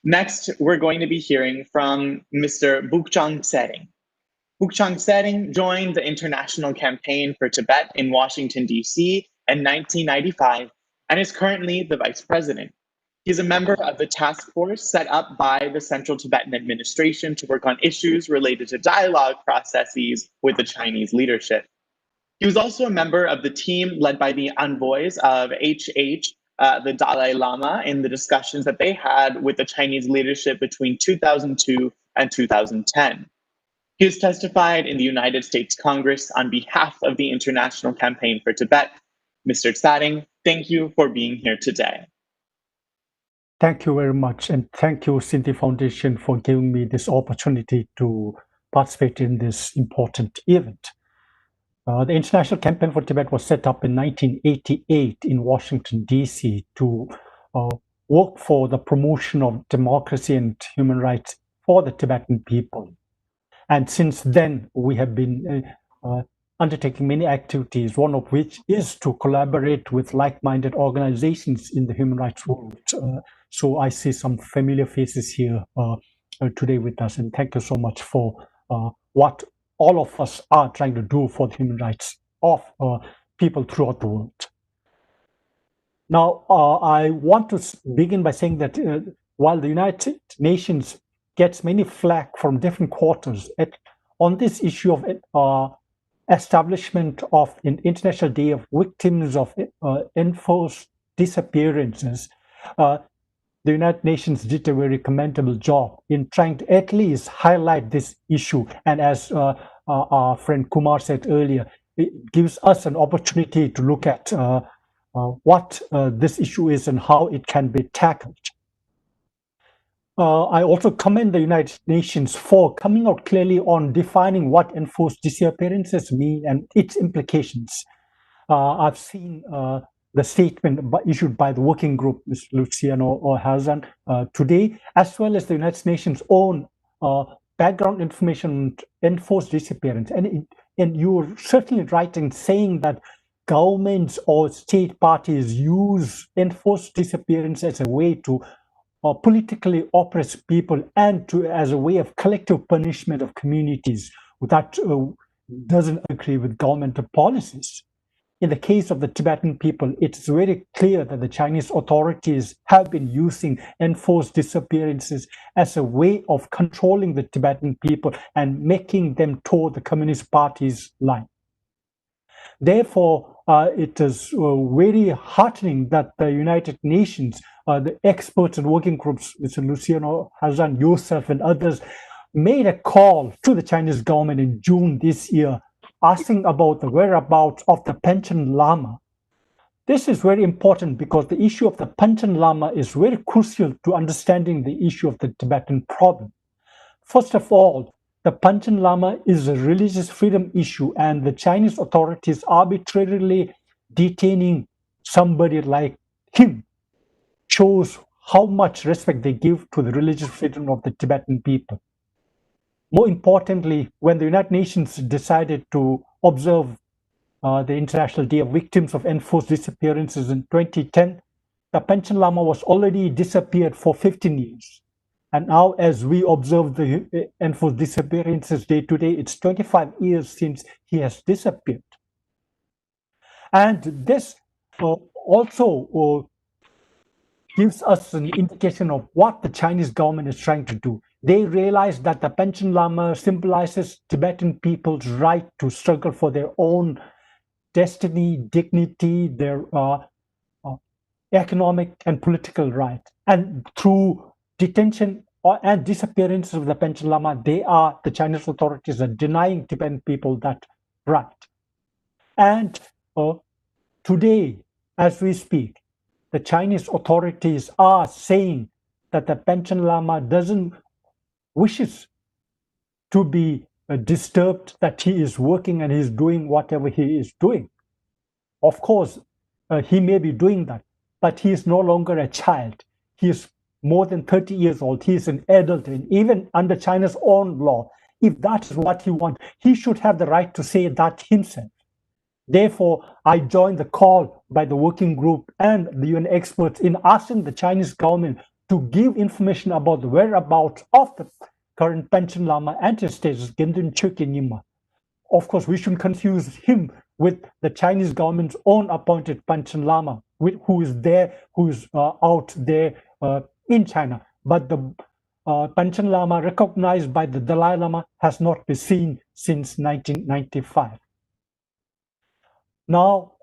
Next, we're going to be hearing from Mr. Bhuchung Tsering. Bhuchung Tsering joined the International Campaign for Tibet in Washington, D.C. in 1995 and is currently the vice president. He's a member of the task force set up by the Central Tibetan Administration to work on issues related to dialogue processes with the Chinese leadership. He was also a member of the team led by the envoys of HH, the Dalai Lama, in the discussions that they had with the Chinese leadership between 2002 and 2010. He has testified in the United States Congress on behalf of the International Campaign for Tibet. Mr. Tsering, thank you for being here today. Thank you very much, and thank you, Sindhi Foundation, for giving me this opportunity to participate in this important event. The International Campaign for Tibet was set up in 1988 in Washington, D.C. to work for the promotion of democracy and human rights for the Tibetan people. And since then, we have been undertaking many activities, one of which is to collaborate with like-minded organizations in the human rights world. So I see some familiar faces here today with us, and thank you so much for what all of us are trying to do for the human rights of people throughout the world. Now, I want to begin by saying that while the United Nations gets many flack from different quarters on this issue of establishment of an International Day of Victims of Enforced Disappearances, the United Nations did a very commendable job in trying to at least highlight this issue. And as our friend Kumar said earlier, it gives us an opportunity to look at what this issue is and how it can be tackled. I also commend the United Nations for coming out clearly on defining what enforced disappearances mean and its implications. I've seen the statement issued by the working group, Mr. Luciano Hazan, today, as well as the United Nations' own background information on enforced disappearance. And you're certainly right in saying that governments or state parties use enforced disappearance as a way to politically oppress people and as a way of collective punishment of communities that doesn't agree with governmental policies. In the case of the Tibetan people, it's very clear that the Chinese authorities have been using enforced disappearances as a way of controlling the Tibetan people and making them toe the Communist Party's line. Therefore, it is very heartening that the United Nations, the experts and working groups, Mr. Luciano Hazan, yourself and others, made a call to the Chinese government in June this year, asking about the whereabouts of the Panchen Lama. This is very important because the issue of the Panchen Lama is very crucial to understanding the issue of the Tibetan problem. First of all, the Panchen Lama is a religious freedom issue, and the Chinese authorities arbitrarily detaining somebody like him shows how much respect they give to the religious freedom of the Tibetan people. More importantly, when the United Nations decided to observe the International Day of Victims of Enforced Disappearances in 2010, the Panchen Lama was already disappeared for 15 years. And now, as we observe the Enforced Disappearances Day today, it's 25 years since he has disappeared. And this also gives us an indication of what the Chinese government is trying to do. They realize that the Panchen Lama symbolizes Tibetan people's right to struggle for their own destiny, dignity, their economic and political right. And through detention and disappearance of the Panchen Lama, the Chinese authorities are denying Tibetan people that right. And today, as we speak, the Chinese authorities are saying that the Panchen Lama wishes to be disturbed, that he is working and he's doing whatever he is doing. Of course, he may be doing that, but he is no longer a child. He is more than 30 years old. He is an adult, and even under China's own law, if that is what he wants, he should have the right to say that himself. Therefore, I join the call by the working group and the UN experts in asking the Chinese government to give information about the whereabouts of the current Panchen Lama and his status, Gendun Chökyi Nyima. Of course, we shouldn't confuse him with the Chinese government's own appointed Panchen Lama, who is out there in China. But the Panchen Lama recognized by the Dalai Lama has not been seen since 1995. Now,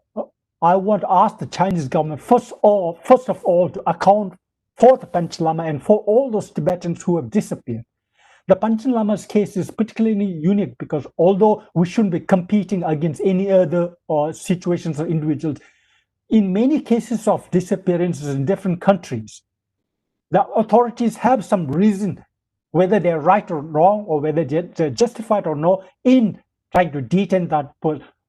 I want to ask the Chinese government, first of all, to account for the Panchen Lama and for all those Tibetans who have disappeared. The Panchen Lama's case is particularly unique because although we shouldn't be competing against any other situations or individuals, in many cases of disappearances in different countries, the authorities have some reason, whether they're right or wrong, or whether they're justified or no, in trying to detain that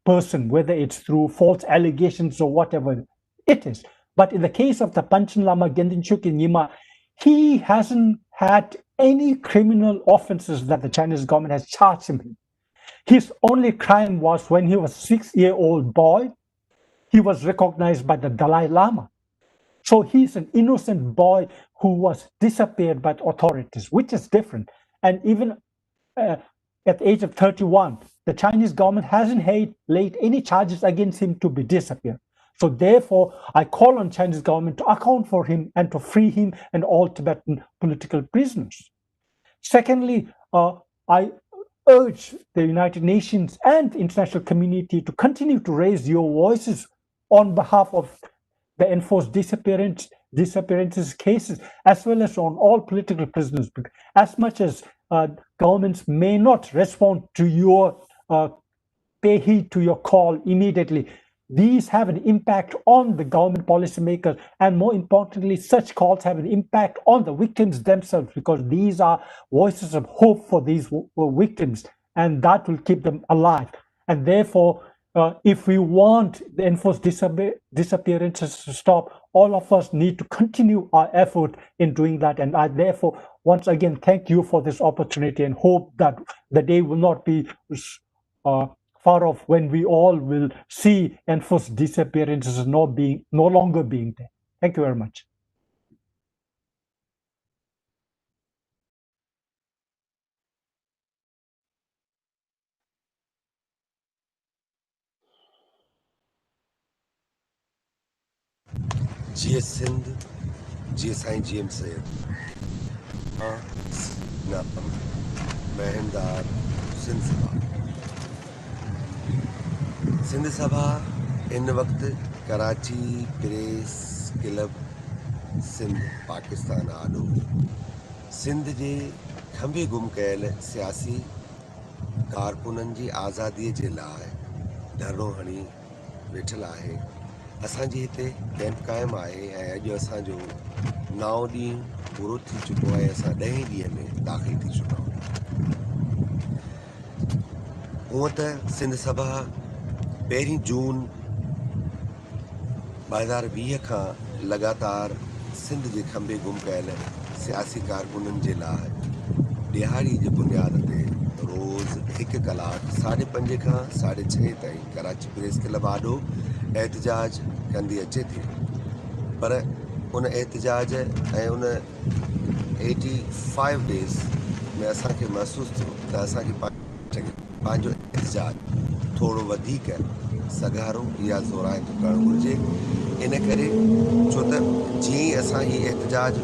person, whether it's through false allegations or whatever it is. But in the case of the Panchen Lama Gendun Chökyi Nyima, he hasn't had any criminal offenses that the Chinese government has charged him with. His only crime was when he was a 6-year-old boy, he was recognized by the Dalai Lama. So he's an innocent boy who was disappeared by the authorities, which is different. And even at the age of 31, the Chinese government hasn't laid any charges against him to be disappeared. So therefore, I call on Chinese government to account for him and to free him and all Tibetan political prisoners. Secondly, I urge the United Nations and the international community to continue to raise your voices on behalf of the enforced disappearances cases, as well as on all political prisoners. As much as governments may not respond to your pay heed to your call immediately, these have an impact on the government policymakers, and more importantly, such calls have an impact on the victims themselves, because these are voices of hope for these victims, and that will keep them alive. And therefore, if we want the enforced disappearances to stop, all of us need to continue our effort in doing that. And I therefore, once again, thank you for this opportunity and hope that the day will not be far off when we all will see enforced disappearances no longer being there. Thank you very much. GS Sindh, GSI GM Sayed, Mahinthan Sivasubramani. Sindh सभा इन वक़्तु Karachi press club Sindh Pakistan आॾो Sindh जे खंबे गुम कयल सियासी कारकुननि जी आज़ादीअ जे लाइ धरणो हणी वेठल आहे। असांजे हिते कैंप क़ाइमु आहे ऐं अॼु असांजो 9 ॾींहं पूरो थी चुको आहे। असां 10 ॾींहं में दाख़िल थी चुका आहियूं। हूअं त सिंध सभा 1 जून 2020 खां लगातार सिंध जे खंबे गुम कयल सियासी कारकुननि जे लाइ ॾिहाड़ी जी बुनियाद ते रोज़ 1 कलाक 5:30 खां 6:30 ताईं कराची प्रेस क्लब आॾो एहतजाज कंदी अचे थी। पर उन एहतजाज ऐं उन 85 डेज़ में असांखे महसूसु थियो त असांखे पंहिंजो एहतजाज थोरो वधीक सगारो या ज़ोराइतो करणु घुरिजे। इन करे छो त जीअं ई असां हीउ एहतजाज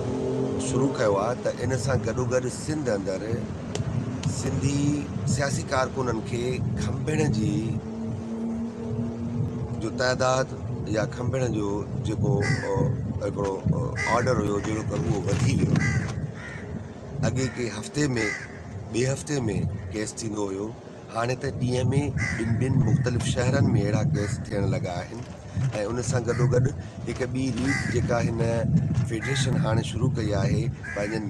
शुरू कयो आहे त इन सां गॾोगॾु सिंध अंदरि सिंधी सियासी कारकुननि खे खंभेण जी जो तइदाद या खंभेण जो जेको हिकिड़ो ऑर्डर हुयो जेको उहो वधी वियो। अॻे के हफ़्ते में ॿिए हफ़्ते में केस थींदो हुयो, हाणे त ॾींहं में ॿिनि मुख़्तलिफ़ शहरनि में अहिड़ा केस थियण लॻा आहिनि। ऐं उन सां गॾोगॾु हिकु ॿी रीत जेका हिन फेडरेशन हाणे शुरू कई आहे पंहिंजनि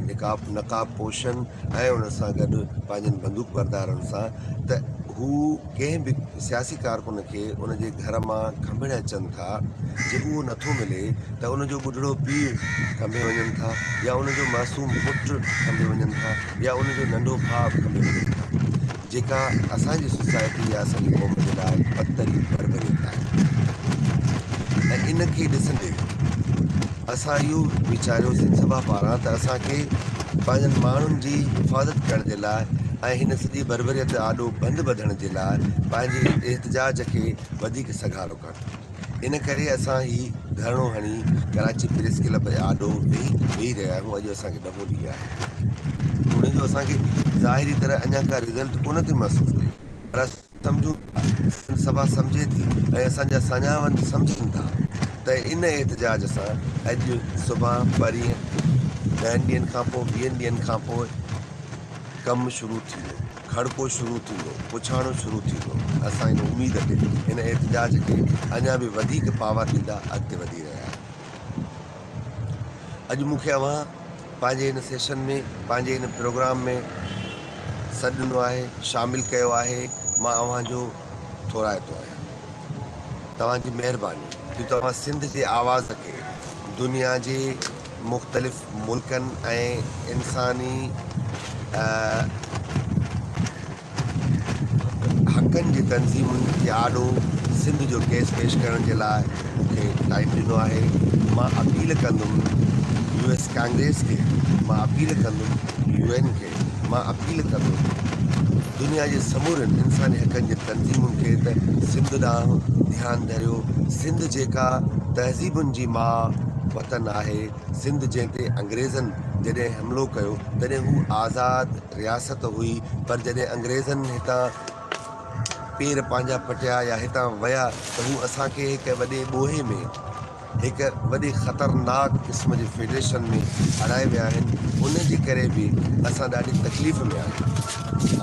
नक़ाब पोशन ऐं उन सां गॾु पंहिंजनि बंदूक बरदारनि सां, त हू कंहिं बि सियासी कारकुन खे उनजे घर मां खंभेण अचनि था। जब उहो नथो मिले त उनजो ॿुढड़ो पीउ खंभे वञनि था, या उनजो मासूम पुटु खंभे वञनि था, या उनजो नंढो भाउ खंभे वञनि था, जेका असांजी सोसाइटी या असांजी क़ौम जे लाइ बदतरीन बरबरीत आहे। ऐं इन खे ॾिसंदे असां इहो वीचारियो सिंध सभा पारां त असांखे पंहिंजनि माण्हुनि जी हिफ़ाज़त करण जे लाइ ऐं हिन सॼी बरबरीत आॾो बंदि ॿधण जे लाइ पंहिंजे एहतजाज खे वधीक सगारो करणु। इन करे असां ही धरणो हणी कराची प्रेस क्लब आॾो वेही रहिया आहियूं। अॼु असांखे 9 ॾींहं आहे। उन जो असांखे ज़ाहिरी तरह अञा का रिज़ल्ट कोन थी महसूसु कयूं, पर सम्झूं सिंध सभा सम्झे थी ऐं असांजा सञावनि सम्झनि था त इन एहतजाज सां अॼु सुभाणे परीहं 10 ॾींहंनि खां पोइ 20 ॾींहंनि खां पोइ कमु शुरू थींदो, खड़को शुरू थींदो, पुछाणो शुरू थींदो। असां इन उमेद ते इन एहतजाज खे अञा बि वधीक पावर ॾींदा अॻिते वधी रहिया आहियूं। अॼु मूंखे अव्हां पंहिंजे हिन सेशन में पंहिंजे हिन प्रोग्राम में सॾु ॾिनो आहे, शामिलु कयो आहे। मां अव्हांजो थोराइतो आहियां। तव्हांजी महिरबानी कि तव्हां सिंध जे आवाज़ खे दुनिया जे मुख़्तलिफ़ मुल्कनि ऐं इंसानी हक़नि जी तंज़ीमुनि खे आॾो सिंध जो केस पेश करण जे लाइ मूंखे टाइम ॾिनो आहे। मां अपील कंदुमि US कांग्रेस खे, मां अपील कंदुमि UN खे, मां अपील कंदुमि दुनिया जे समूरनि इंसानी हक़नि जी तंज़ीमुनि खे त त सिंध ॾांहुं ध्यानु धरियो। सिंध जेका तहज़ीबुनि जी माउ वतन आहे, सिंध जंहिं ते अंग्रेज़नि जॾहिं हमिलो कयो तॾहिं हू आज़ादु रियासत हुई, पर जॾहिं अंग्रेज़नि हितां पेर पंहिंजा पटिया या हितां विया त हू असांखे हिकु वॾे ॻोहे में, हिकु वॾे ख़तरनाक क़िस्म जे फेडरेशन में अड़ाए विया आहिनि। उन जे करे बि असां ॾाढी तकलीफ़ में आहियूं।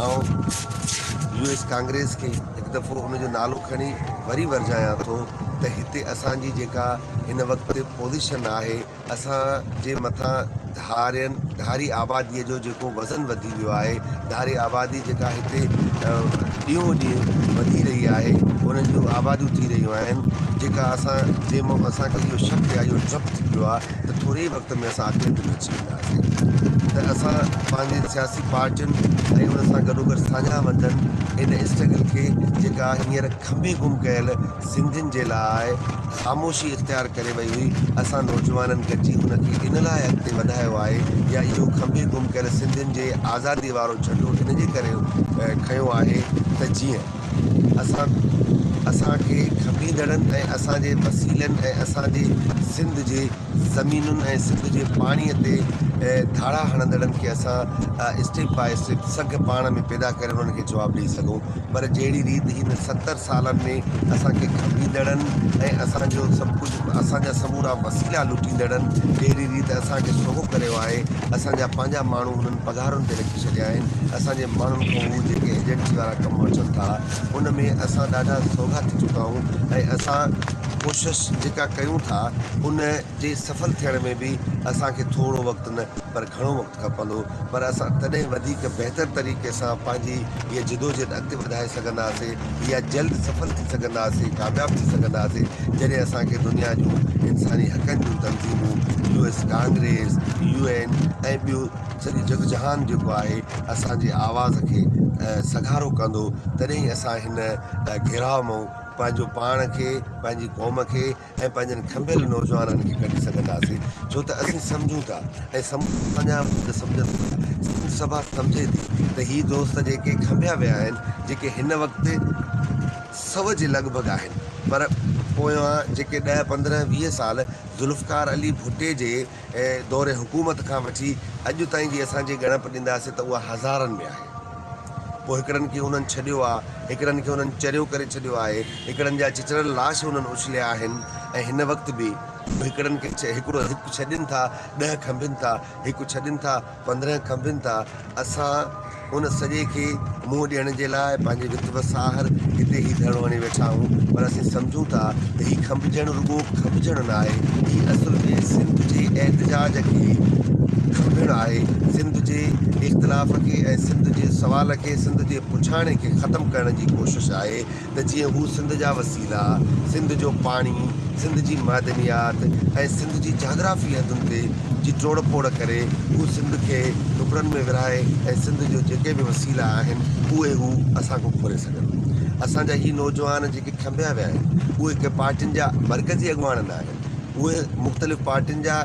ऐं US कांग्रेस खे हिकु दफ़ो उनजो नालो खणी वरी वरजायां थो त हिते असांजी जेका हिन वक़्तु पोज़ीशन आहे, असांजे मथां धारी आबादीअ जो जेको वज़न वधी वियो आहे, धारी आबादी जेका हिते ॾींहों ॾींहुं वधी रही आहे, उन्हनि जूं आबादियूं थी रहियूं आहिनि, जेका असांखे इहो शक आहे, इहो डप थी पियो आहे त थोरे ई वक़्त में असां अॻिते में अची वेंदासीं। त असां पंहिंजे सियासी पार्टियुनि ऐं उन सां गॾोगॾु साझा वंडनि इन स्ट्रगल खे, जेका हींअर खंभे गुम कयल सिंधियुनि जे लाइ ख़ामोशी इख़्तियार करे वई हुई, असां नौजवाननि गॾिजी हुनखे इन लाइ अॻिते वधायो आहे, या इहो खंभे गुम कयल सिंधियुनि जे आज़ादी वारो झंडो इन जे करे खयो आहे त जीअं असांखे खंभींदड़नि ऐं असांजे वसीलनि ऐं असांजे सिंध जे ज़मीनुनि ऐं सिंध जे पाणीअ ते धाड़ा हणंदड़नि खे असां स्टेप बाय स्टेप सघ पाण में पैदा करे उन्हनि खे जवाबु ॾेई सघूं। पर जहिड़ी रीति हिन 70 सालनि में असांखे खंभींदड़नि ऐं असांजो सभु कुझु, असांजा समूरा वसीला लुटींदड़नि जहिड़ी रीति असांखे सोहो करियो आहे, असांजा पंहिंजा माण्हू हुननि पघारुनि ते रखी छॾिया आहिनि, असांजे माण्हुनि खां हू जेके एजेंसी वारा कमु अचनि था उन में असां ॾाढा सोगा थी चुका आहियूं। ऐं असां कोशिशि जेका कयूं था उन जे सफल थियण में बि असांखे थोरो वक़्तु न पर घणो वक़्तु खपंदो, पर असां तॾहिं वधीक बहितर तरीक़े सां पंहिंजी इहा जिदोजहद अॻिते वधाए सघंदासीं, या जल्द सफल थी सघंदासीं, कामयाबु थी सघंदासीं, जॾहिं असांखे दुनिया जूं इंसानी हक़नि जूं तंज़ीमूं, US कांग्रेस, UN ऐं ॿियो सॼी जग जहान जेको आहे असांजी आवाज़ खे सघारो कंदो, तॾहिं असां हिन घेराव मां पंहिंजो पाण खे, पंहिंजी क़ौम खे ऐं पंहिंजनि खंभियल नौजवाननि खे कढी सघंदासीं। छो त असीं सम्झूं था ऐं सभा सम्झे थी त ही दोस्त जेके खंभिया विया आहिनि, जेके हिन वक़्तु 100 जे लॻभॻि आहिनि, पर पोयां जेके 10, 15, 20 साल ज़ुल्फ़कार अली भुट्टे जे दौरे हुकूमत खां वठी अॼु ताईं जी असांजे ॻणप ॾींदासीं त उहा हज़ारनि में आहे। पोइ हिकिड़नि खे उन्हनि छॾियो आहे, हिकिड़नि खे उन्हनि चरियो करे छॾियो आहे, हिकिड़नि जा चिचरल लाश उन्हनि उछलिया आहिनि, ऐं हिन वक़्तु बि हिकिड़नि खे हिकु छॾनि था, 10 खंभिनि था, हिकु छॾनि था, 15 खंभिनि था। असां उन सॼे खे मुंहुं ॾियण जे लाइ पंहिंजे वितव साहर हिते ई धड़ो हणी वेठा आहियूं, पर असीं सम्झूं था त हीउ खंभिजणु रुॻो खंभिजणु न आहे, हीउ असुल में सिंध जे एहतजाज खे खंभिणु आहे, सिंध जे इख़्तिलाफ़ खे ऐं सिंध जे सवाल खे, सिंध जे पुछाणे खे ख़तमु करण जी कोशिशि आहे, त जीअं हू सिंध जा वसीला, सिंध जो पाणी, सिंध जी मादनियात ऐं सिंध जी जाग्राफ़ी हदुनि ते जी टोड़ फोड़ करे हू सिंध खे टुकड़नि में विरहाए ऐं सिंध जो जेके बि वसीला आहिनि उहे हू असां खां फुरे सघनि। असांजा ही नौजवान जेके खंभिया विया आहिनि उहे कंहिं पार्टियुनि जा मर्कज़ी अॻुवान न आहिनि, उहे मुख़्तलिफ़ पार्टियुनि जा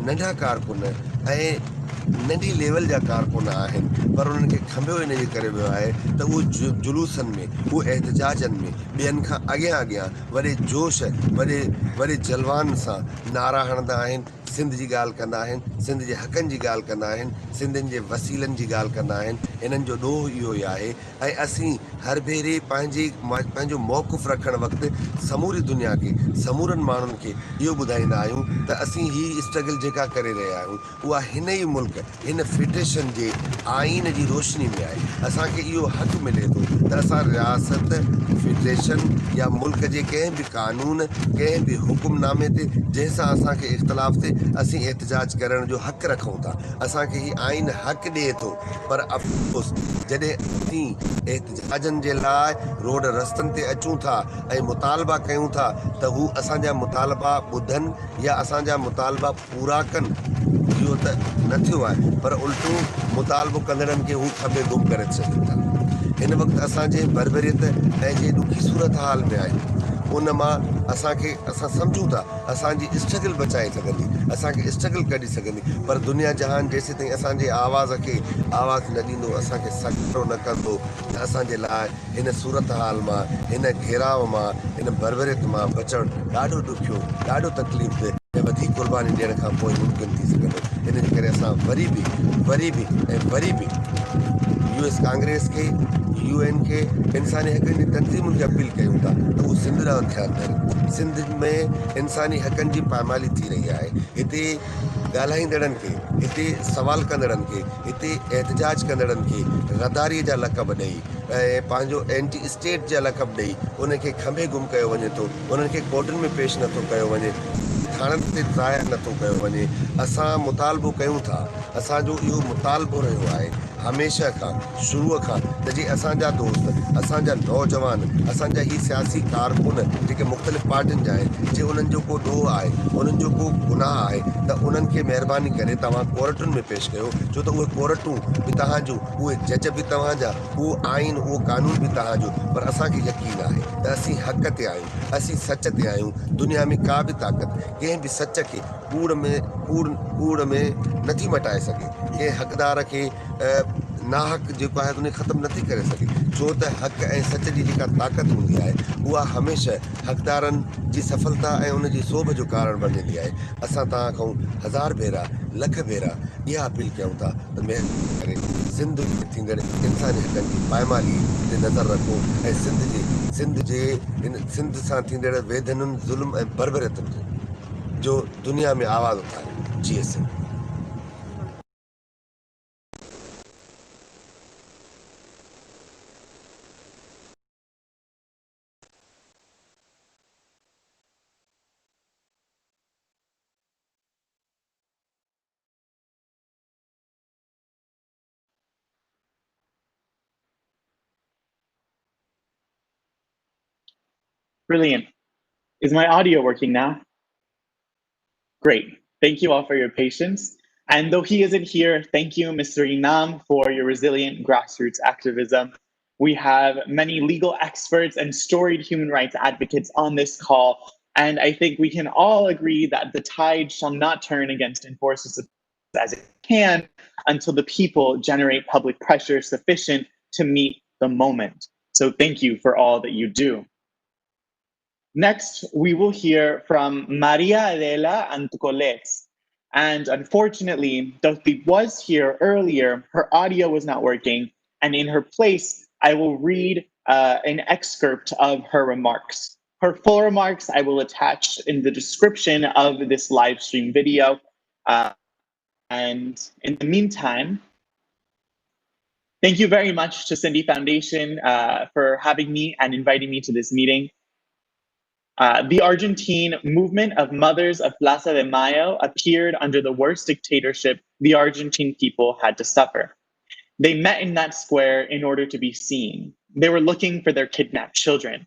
नंढा कारकुन ऐं नंढी लेवल जा कारकुन आहिनि, पर उन्हनि खे खंभियो इन जे करे वियो आहे त उहे जुलूसनि में, उहे एहतजाजनि में ॿियनि खां अॻियां अॻियां वॾे जोश, वॾे जलवान सां नारा हणंदा आहिनि, सिंध जी ॻाल्हि कंदा आहिनि, सिंध जे हक़नि जी ॻाल्हि कंदा आहिनि, सिंधियुनि जे वसीलनि जी ॻाल्हि कंदा आहिनि। इन्हनि जो ॾोह इहो ई आहे। ऐं असीं हर भेरे पंहिंजो मौक़ुफ़ रखणु वक़्तु समूरी दुनिया खे, समूरनि माण्हुनि खे इहो ॿुधाईंदा आहियूं त असीं ही स्ट्रगल जेका करे रहिया आहियूं उहा हिन ई मुल्क, हिन फेडरेशन जे आइन जी रोशनी में आहे। असांखे इहो हक़ मिले थो त असां रियासत, फेडरेशन या मुल्क जे कंहिं बि कानून, कंहिं बि हुकुमनामे ते जंहिंसां असांखे इख़्तिलाफ़ ते असीं एहतजाज करण जो हक़ रखूं था। असांखे ही आइन हक़ ॾिए थो, पर अफ़सोस जॾहिं असीं एहतजाजनि जे लाइ रोड रस्तनि ते अचूं था ऐं मुतालबा कयूं था त हू असांजा मुतालबा ॿुधनि या असांजा मुतालबा पूरा कनि, इहो त न थियो आहे, पर उल्टो मुतालबो कंदड़नि खे हू खंभे गुम करे सघनि था। हिन वक़्तु असांजे बरबरियत ऐं जे ॾुखी सूरत हाल में आहियूं। उन मां असां सम्झूं था असांजी स्ट्रगल बचाए सघंदी, असांखे स्ट्रगल कढी सघंदी, पर दुनिया जहान जेसीं ताईं असांजे आवाज़ खे आवाज़ न ॾींदो, असांखे सॻड़ो न कंदो त असांजे लाइ हिन सूरत हाल मां, हिन घेराव मां, हिन बर्बरियत मां बचणु ॾाढो ॾुखियो, ॾाढो तकलीफ़ दे ऐं वधीक क़ुर्बानी ॾियण खां पोइ मुमकिन थी सघंदो। इन जे करे असां वरी बि US कांग्रेस खे, UN खे, इंसानी हक़नि जी तंज़ीमुनि खे अपील कयूं था त उहो सिंध ॾांहुं ध्यानु ॾियनि। सिंध में इंसानी हक़नि जी पामाली थी रही आहे। हिते ॻाल्हाईंदड़नि खे, हिते सवाल कंदड़नि खे, हिते एहतजाज कंदड़नि खे गद्दारीअ जा लक़ब ॾेई ऐं पंहिंजो एंटी स्टेट जा लक़ब ॾेई उनखे खंभे गुम कयो वञे थो, उन्हनि खे कोर्टुनि में पेश नथो कयो वञे, थाणनि ते ज़ाहिर नथो कयो वञे। असां मुतालबो कयूं था, असांजो इहो मुतालबो रहियो आहे हमेशह खां, शुरूअ खां, त जे असांजा दोस्त, असांजा नौजवान, असांजा ही सियासी कारकुन जेके मुख़्तलिफ़ पार्टियुनि जा आहिनि, जे उन्हनि जो को ॾोह आहे, उन्हनि जो को गुनाह आहे, त उन्हनि खे महिरबानी करे तव्हां कोर्टुनि में पेश कयो, छो त उहे कोर्टूं बि तव्हांजो, उहे जज बि तव्हांजा, उहो आइन, उहो कानून बि तव्हांजो। पर असांखे यकीन आहे त असीं हक़ ते आहियूं, असीं सच ते आहियूं। दुनिया में का बि ताक़त कंहिं बि सच खे कूड़ में नथी मटाए सघे, कंहिं हक़दार खे नाहक जेको आहे उन ख़तमु नथी करे सघे, छो त हक़ ऐं सच जी जेका ताक़त हूंदी आहे उहा हमेशह हक़दारनि जी सफलता ऐं उनजी सोभ जो कारण बणिजंदी आहे। असां तव्हां खां 1000 भेरा, लख भेरा इहा अपील कयूं था त महिरबानी करे सिंध में थींदड़ इंसानी हक़नि जी पायमाली ते नज़र रखो ऐं सिंध सां थींदड़ वेदननि, ज़ुल्म ऐं बर्बरियतुनि जो दुनिया में आवाज़ उथारे। जी Sindh. Brilliant. Is my audio working now? Great. Thank you all for your patience. And though he isn't here, thank you, Mr. Inam, for your resilient grassroots activism. We have many legal experts and storied human rights advocates on this call, and I think we can all agree that the tide shall not turn against enforced disappearances as it can until the people generate public pressure sufficient to meet the moment. So thank you for all that you do. Next, we will hear from Maria Adela Antucoles. And unfortunately, though she was here earlier, her audio was not working. And in her place, I will read an excerpt of her remarks. Her full remarks I will attach in the description of this live stream video. And in the meantime, thank you very much to Sindhi Foundation for having me and inviting me to this meeting. The Argentine movement of Mothers of Plaza de Mayo appeared under the worst dictatorship the Argentine people had to suffer. They met in that square in order to be seen. They were looking for their kidnapped children.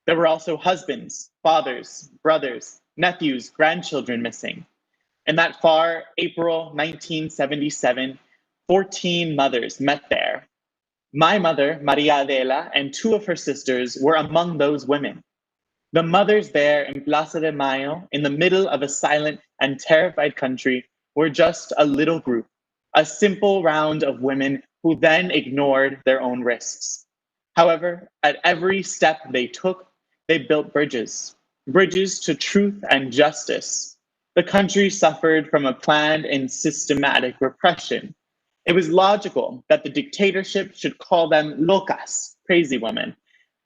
There were also husbands, fathers, brothers, nephews, grandchildren missing. In that far April 1977, 14 mothers met there. My mother, Maria Adela, and 2 of her sisters were among those women. The mothers there in Plaza de Mayo, in the middle of a silent and terrified country, were just a little group, a simple round of women who then ignored their own risks. However, at every step they took, they built bridges to truth and justice. The country suffered from a planned and systematic repression. It was logical that the dictatorship should call them locas, crazy women,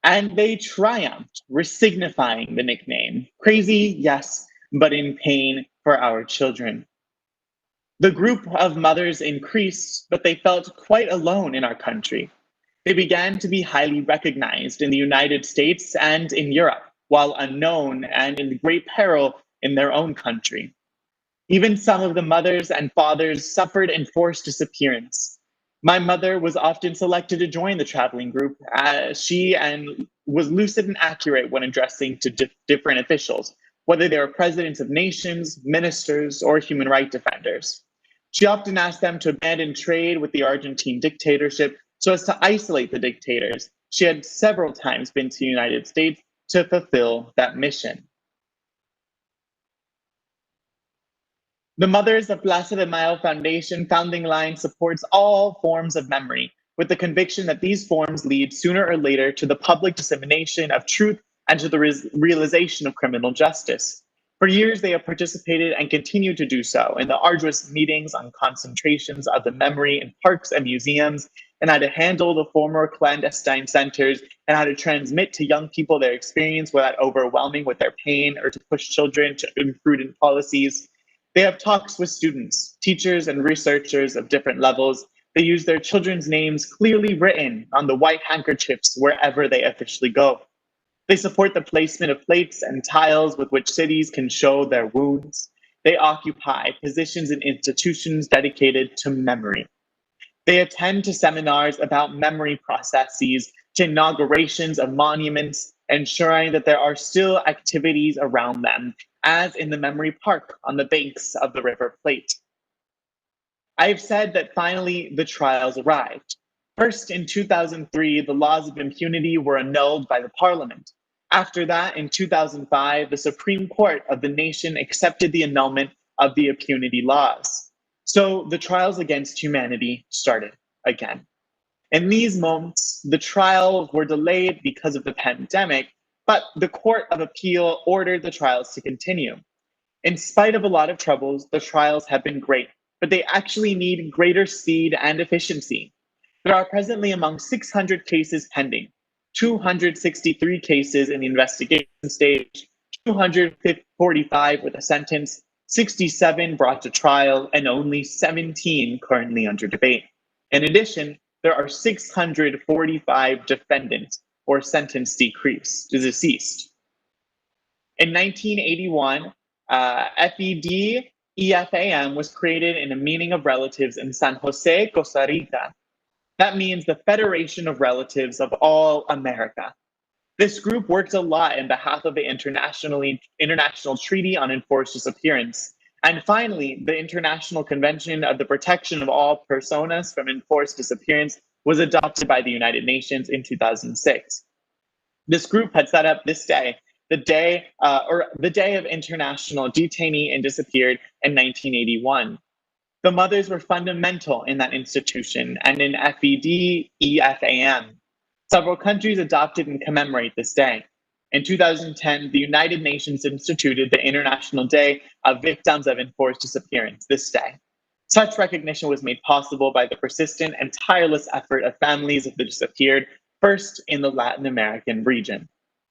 and they triumphed, resignifying the nickname. Crazy, yes, but in pain for our children. The group of mothers increased, but they felt quite alone in our country. They began to be highly recognized in the United States and in Europe, while unknown and in great peril in their own country. Even some of the mothers and fathers suffered enforced disappearance. My mother was often selected to join the traveling group. She was lucid and accurate when addressing to different officials, whether they were presidents of nations, ministers, or human rights defenders. She often asked them to abandon trade with the Argentine dictatorship so as to isolate the dictators. She had several times been to the United States to fulfill that mission. The Mothers of Plaza de Mayo Foundation founding line supports all forms of memory, with the conviction that these forms lead sooner or later to the public dissemination of truth and to the realization of criminal justice. For years, they have participated and continue to do so in the arduous meetings on concentrations of the memory in parks and museums, and how to handle the former clandestine centers, and how to transmit to young people their experience without overwhelming with their pain or to push children to imprudent policies. They have talks with students, teachers, and researchers of different levels. They use their children's names clearly written on the white handkerchiefs wherever they officially go. They support the placement of plates and tiles with which cities can show their wounds. They occupy positions in institutions dedicated to memory. They attend to seminars about memory processes, to inaugurations of monuments, ensuring that there are still activities around them, as in the Memory Park on the banks of the River Plate. I have said that finally the trials arrived. First, in 2003, the laws of impunity were annulled by the parliament. After that, in 2005, the Supreme Court of the nation accepted the annulment of the impunity laws. So the trials against humanity started again. In these moments, the trials were delayed because of the pandemic, but the Court of Appeal ordered the trials to continue. In spite of a lot of troubles, the trials have been great, but they actually need greater speed and efficiency. There are presently among 600 cases pending, 263 cases in the investigation stage, 245 with a sentence, 67 brought to trial, and only 17 currently under debate. In addition, there are 645 defendants or sentence deceased. In 1981, FED-EFAM was created in a meeting of relatives in San Jose, Costa Rica. That means the Federation of Relatives of All America. This group worked a lot in behalf of the International Treaty on Enforced Disappearance, and finally, the International Convention of the Protection of All Personas from Enforced Disappearance was adopted by the United Nations in 2006. This group had set up this day, the Day of International Detainee and Disappeared in 1981. The mothers were fundamental in that institution and in FED-EFAM. Several countries adopted and commemorate this day. In 2010, the United Nations instituted the International Day of Victims of Enforced Disappearance this day. Such recognition was made possible by the persistent and tireless effort of families of the disappeared, first in the Latin American region.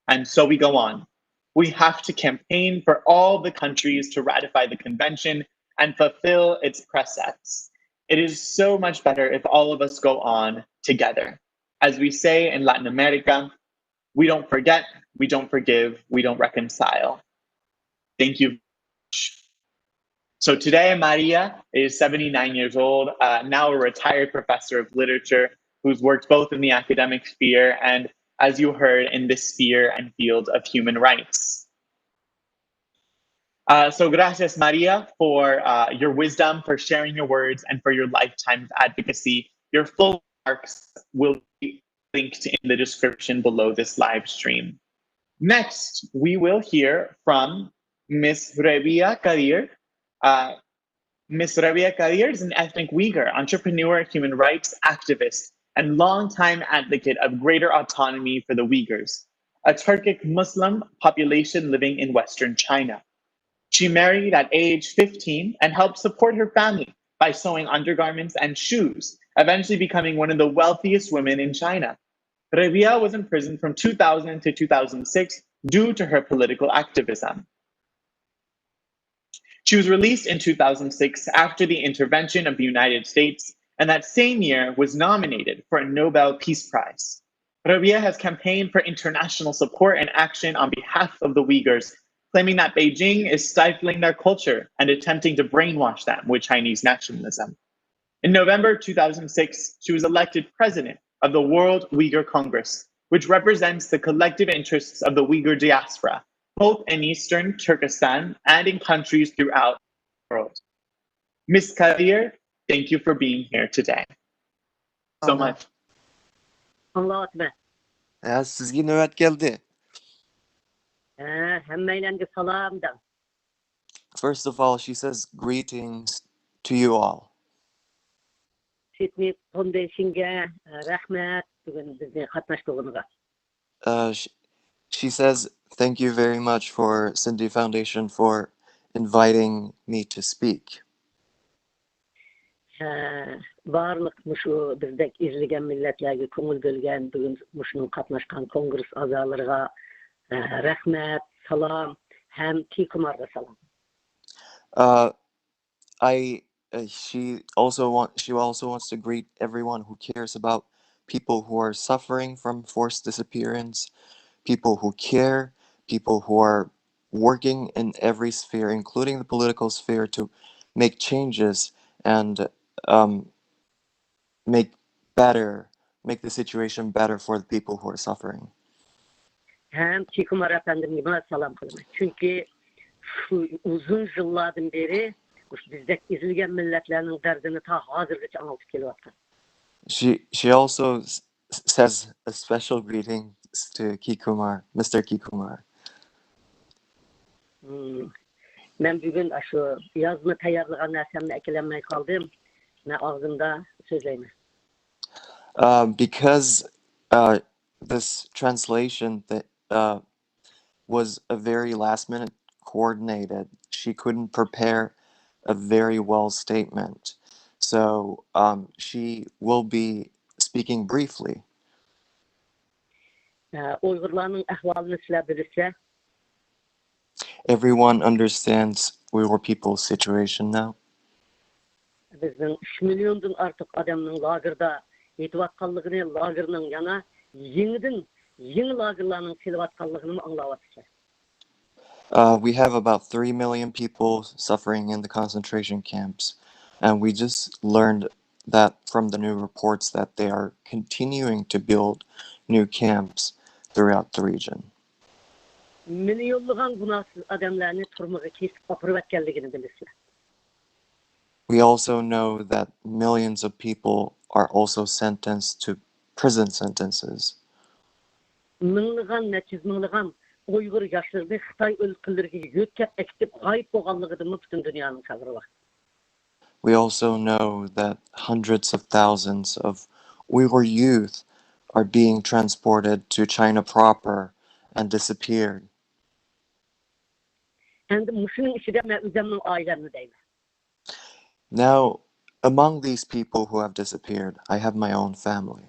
And so we go on. We have to campaign for all the countries to ratify the convention and fulfill its precepts. It is so much better if all of us go on together. As we say in Latin America, we don't forget, we don't forgive, we don't reconcile. Thank you. So today, Maria is 79 years old, now a retired professor of literature who's worked both in the academic sphere and, as you heard, in this sphere and field of human rights. So gracias, Maria, for your wisdom, for sharing your words, and for your lifetime advocacy. Your full remarks will be linked in the description below this live stream. Next, we will hear from Ms. Rebiya Kadeer. Ms. Rebiya Kadeer is an ethnic Uyghur entrepreneur, human rights activist, and longtime advocate of greater autonomy for the Uyghurs, a Turkic Muslim population living in Western China. She married at age 15 and helped support her family by sewing undergarments and shoes, eventually becoming one of the wealthiest women in China. Rebiya was imprisoned from 2000 to 2006 due to her political activism. She was released in 2006 after the intervention of the United States, and that same year was nominated for a Nobel Peace Prize. Rebiya has campaigned for international support and action on behalf of the Uyghurs, claiming that Beijing is stifling their culture and attempting to brainwash them with Chinese nationalism. In November 2006, she was elected president of the World Uyghur Congress, which represents the collective interests of the Uyghur diaspora, both in Eastern Turkestan and in countries throughout the world. Ms. Kadeer, thank you for being here today. So much. Allah Akbar. Sizga navbat keldi. First of all, she says greetings to you all. Sindhi Foundation'ga rahmat bugun bizni qatnashganingizga. She says thank you very much for Sindhi Foundation for inviting me to speak. Barliq mushu bizdek izlegan millatlarga ko'ngil bo'lgan bugun mushuning qatnashgan kongress a'zolariga rahmat, salom, ham Kumarga salom. She also wants to greet everyone who cares about people who are suffering from forced disappearance, people who care, people who are working in every sphere, including the political sphere, to make changes and make the situation better for the people who are suffering. Hem Kumar efendime salam kılmak. Çünkü şu uzun yıllardan beri bizdek izleyen milletlerin derdini ta hazırgacha anlatıp kelyapti. She also says a special greeting to Kumar, Mr. Kumar. Ben bugün şu yazma tayarlagan narsamni ekelenmey kaldım. Ne ağzımda söyleyeyim. Because this translation that was a very last minute coordinated, she couldn't prepare a very well statement. So she will be speaking briefly. Uygurların ahvalını sizler bilirse. Everyone understands Uyghur people's situation now. Bizden 3 milyondan artık adamın lagerda yetivatkanlığını, lagerinin yana yeni lagerlarının selivatkanlığını anlavatırlar. We have about 3 million people suffering in the concentration camps, and we just learned that from the new reports that they are continuing to build new camps throughout the region. Milyonluğun günahsız adamlarını turmuğa kesip apırıp etkenliğini bilirler. We also know that millions of people are also sentenced to prison sentences. Mınlıgan, neçizmınlıgan Uyghur yaşlarını Xitay ülkeleriga götkep ekip kayıp boğanlığıdımı bütün dünyanın çağırı var. We also know that hundreds of thousands of Uyghur youth are being transported to China proper and disappeared. And muşunun içinde ben üzerimin ailemini deyim. Now, among these people who have disappeared, I have my own family.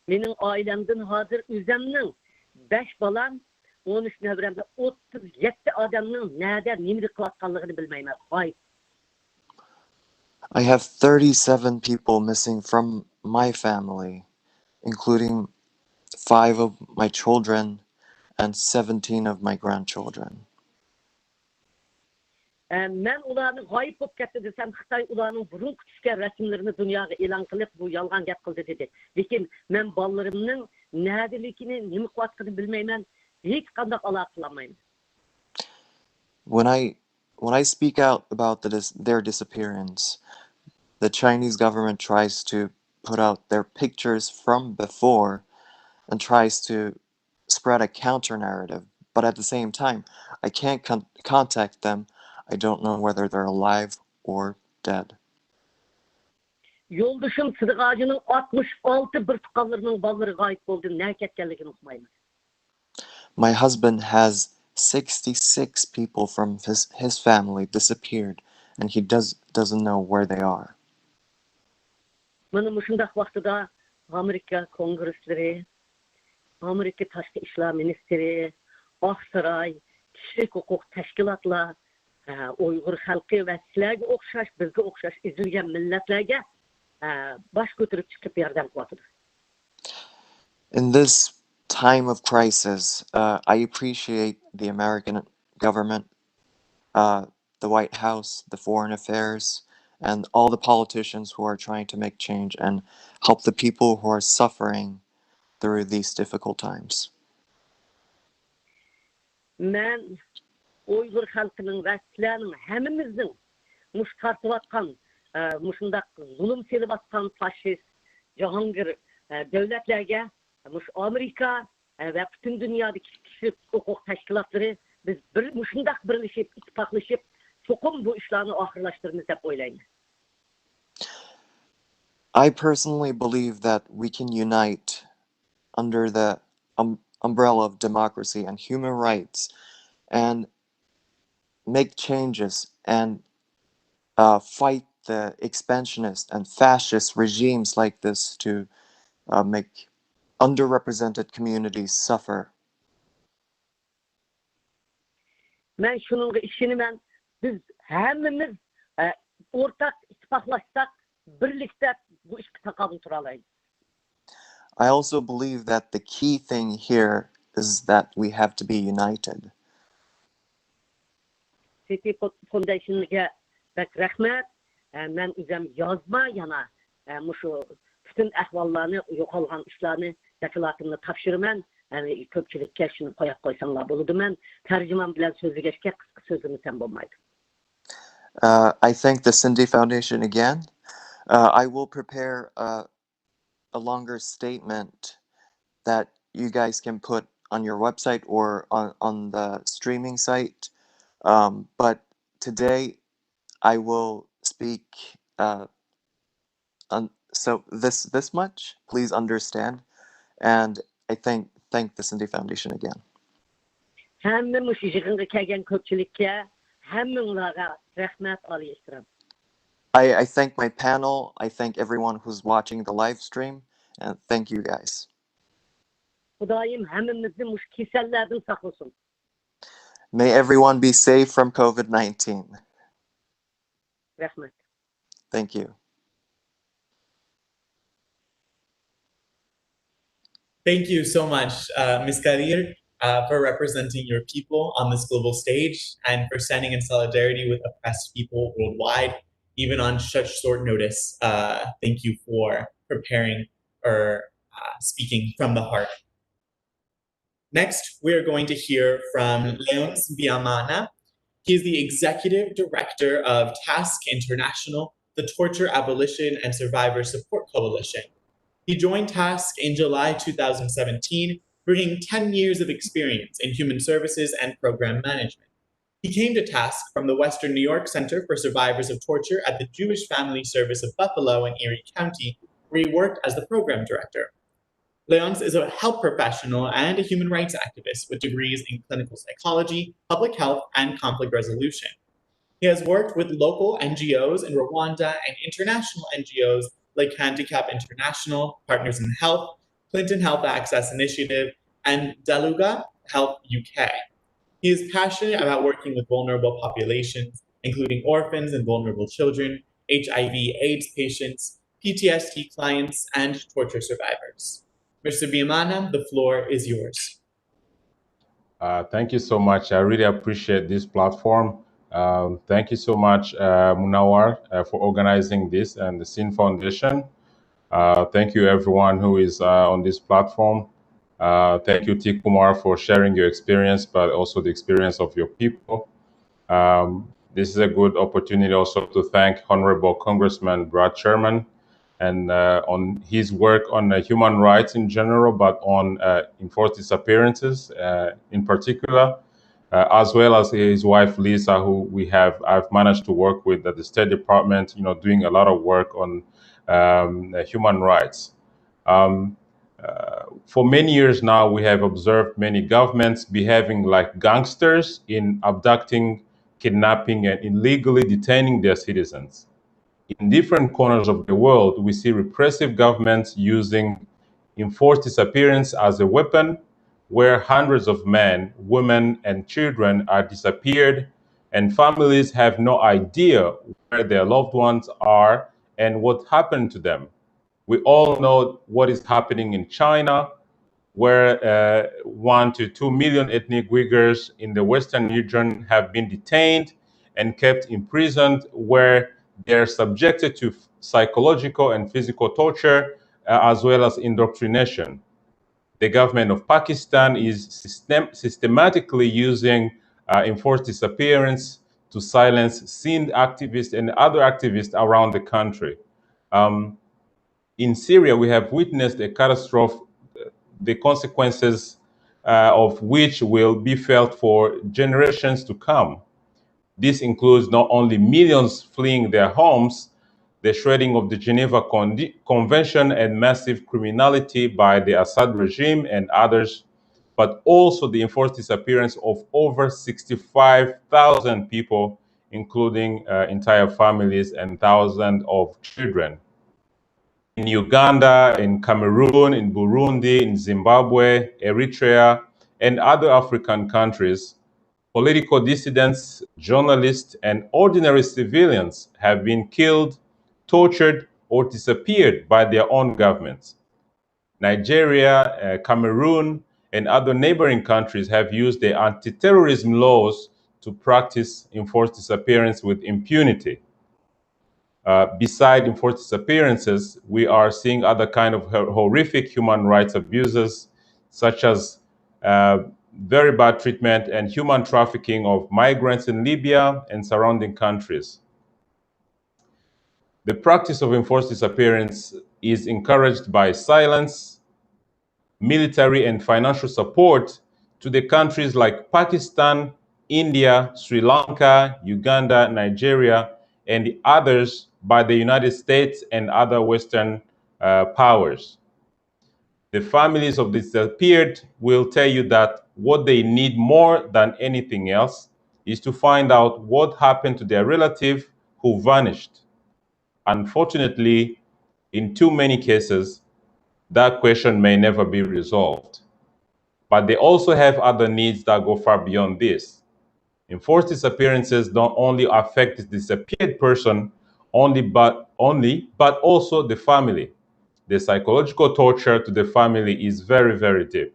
Benim ailemden hazır üzerimin 5 balam, 13 nevremde 37 adamın nerede nimri kılatkanlığını bilmeyim. Hayır. I have 37 people missing from my family, including 5 of my children and 17 of my grandchildren. Men ularni g'oyib bo'lib ketdi desam, Xitoy ularning burun tushgan rasmlarini dunyoga e'lon qilib, bu yolg'on gap qildi dedi. Lekin men bolalarimning nadaligini, nima qilayotganini bilmayman, hech qanday aloqa qilolmayman. When I speak out about their disappearance, the Chinese government tries to put out their pictures from before and tries to spread a counter narrative. But at the same time, I can't contact them. I don't know whether they're alive or dead. Yoldaşım Sıdık Ağacı'nın 66 bırtıkallarının balları gayip oldu. Ne ketkenliğini okumayın. My husband has 66 people from his family disappeared, and he doesn't know where they are. Benim şundak vaxtıda Amerika kongresleri, Amerika Taşkı İşler Ministeri, Aksaray, kişilik hukuk teşkilatlar, Uyghur halkı ve sizlerge okşaş, bizge okşaş izilgen milletlerge baş götürüp çıkıp yerden kılatıdır. In this time of crisis, I appreciate the American government, the White House, the Foreign Affairs, and all the politicians who are trying to make change and help the people who are suffering through these difficult times. Men Uyghur halkının ve sizlerin hemimizin muş tartıvatkan, muşundak zulüm selivatkan faşist, Cihangir devletlerge, muş Amerika ve bütün dünyadaki kişi hukuk teşkilatları biz muşundaq birleşip, ittifaklaşıp sokum bu işlerini ahırlaştırırız hep oylayın. I personally believe that we can unite under the umbrella of democracy and human rights and make changes and fight the expansionist and fascist regimes like this to make underrepresented communities suffer. Ben şunun işini biz hemimiz ortak ittifaklaşsak birlikte bu işi takabül turalayız. I also believe that the key thing here is that we have to be united. Sindhi Foundation'a pek rahmet. Ben üzem yazma yana şu bütün ahvallarını, yok olan işlerini defilatımda tapşırman. Yani köpçülükке şunu koysanlar buludu ben. Tercüman bilen sözü geçke kısa sözümü sen bulmaydı. I thank the Sindhi Foundation again. I will prepare a longer statement that you guys can put on your website or on the streaming site. But today I will speak so this much. Please understand, and I thank the Sindhi Foundation again. Hem bu şişiğinde kegen köpçülükke hem onlara rahmet alıyıştırım. I thank my panel. I thank everyone who's watching the live stream, and thank you guys. Hudayım hemimizi muş kesellerden saklasın. May everyone be safe from COVID-19. Rahmet. Thank you. Thank you so much, Ms. Kadeer, for representing your people on this global stage and for standing in solidarity with oppressed people worldwide, even on such short notice. Thank you for preparing or speaking from the heart. Next, we are going to hear from Leonce Byimana. He is the Executive Director of TASSC International, the Torture, Abolition, and Survivor Support Coalition. He joined TASSC in July 2017, bringing 10 years of experience in human services and program management. He came to TASSC from the Western New York Center for Survivors of Torture at the Jewish Family Service of Buffalo in Erie County, where he worked as the program director. Leonce is a health professional and a human rights activist with degrees in clinical psychology, public health, and conflict resolution. He has worked with local NGOs in Rwanda and international NGOs like Handicap International, Partners in Health, Clinton Health Access Initiative, and Daluga Health UK. He is passionate about working with vulnerable populations, including orphans and vulnerable children, HIV/AIDS patients, PTSD clients, and torture survivors. Mr. Byimana, the floor is yours. Thank you so much. I really appreciate this platform. Thank you so much, Munawar, for organizing this, and the Sindhi Foundation. Thank you, everyone who is on this platform. Thank you, Kumar, for sharing your experience, but also the experience of your people. This is a good opportunity also to thank Honorable Congressman Brad Sherman and on his work on human rights in general, but on enforced disappearances in particular, as well as his wife Lisa, who I've managed to work with at the State Department, doing a lot of work on human rights. For many years now, we have observed many governments behaving like gangsters in abducting, kidnapping, and illegally detaining their citizens. In different corners of the world, we see repressive governments using enforced disappearance as a weapon, where hundreds of men, women, and children are disappeared, and families have no idea where their loved ones are and what happened to them. We all know what is happening in China, where 1 to 2 million ethnic Uyghurs in the Western region have been detained and kept imprisoned, where they're subjected to psychological and physical torture, as well as indoctrination. The government of Pakistan is systematically using enforced disappearance to silence Sindh activists and other activists around the country. In Syria, we have witnessed a catastrophe, the consequences of which will be felt for generations to come. This includes not only millions fleeing their homes, the shredding of the Geneva Convention and massive criminality by the Assad regime and others, but also the enforced disappearance of over 65,000 people, including entire families and thousands of children. In Uganda, in Cameroon, in Burundi, in Zimbabwe, Eritrea, and other African countries, political dissidents, journalists, and ordinary civilians have been killed, tortured, or disappeared by their own governments. Nigeria, Cameroon, and other neighboring countries have used their anti-terrorism laws to practice enforced disappearance with impunity. Beside enforced disappearances, we are seeing other kind of horrific human rights abuses, such as very bad treatment and human trafficking of migrants in Libya and surrounding countries. The practice of enforced disappearance is encouraged by silence, military and financial support to the countries like Pakistan, India, Sri Lanka, Uganda, Nigeria, and the others by the United States and other Western powers. The families of the disappeared will tell you that what they need more than anything else is to find out what happened to their relative who vanished. Unfortunately, in too many cases, that question may never be resolved. But they also have other needs that go far beyond this. Enforced disappearances don't only affect the disappeared person but also the family. The psychological torture to the family is very, very deep.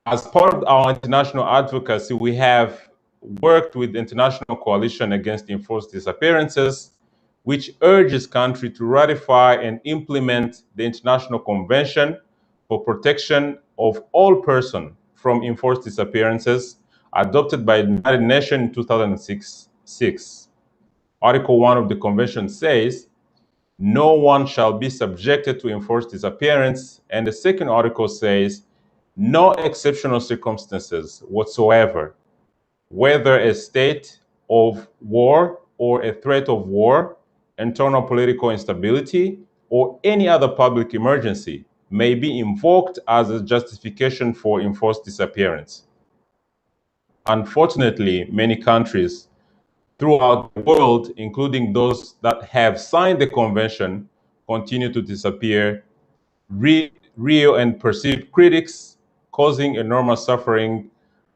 As part of our international advocacy, we have worked with the International Coalition Against Enforced Disappearances, which urges countries to ratify and implement the International Convention for Protection of All Persons from Enforced Disappearances, adopted by the United Nations in 2006. Article 1 of the Convention says, no one shall be subjected to enforced disappearance, and the second article says, no exceptional circumstances whatsoever, whether a state of war or a threat of war, internal political instability, or any other public emergency may be invoked as a justification for enforced disappearance. Unfortunately, many countries throughout the world, including those that have signed the convention, continue to disappear real and perceived critics, causing enormous suffering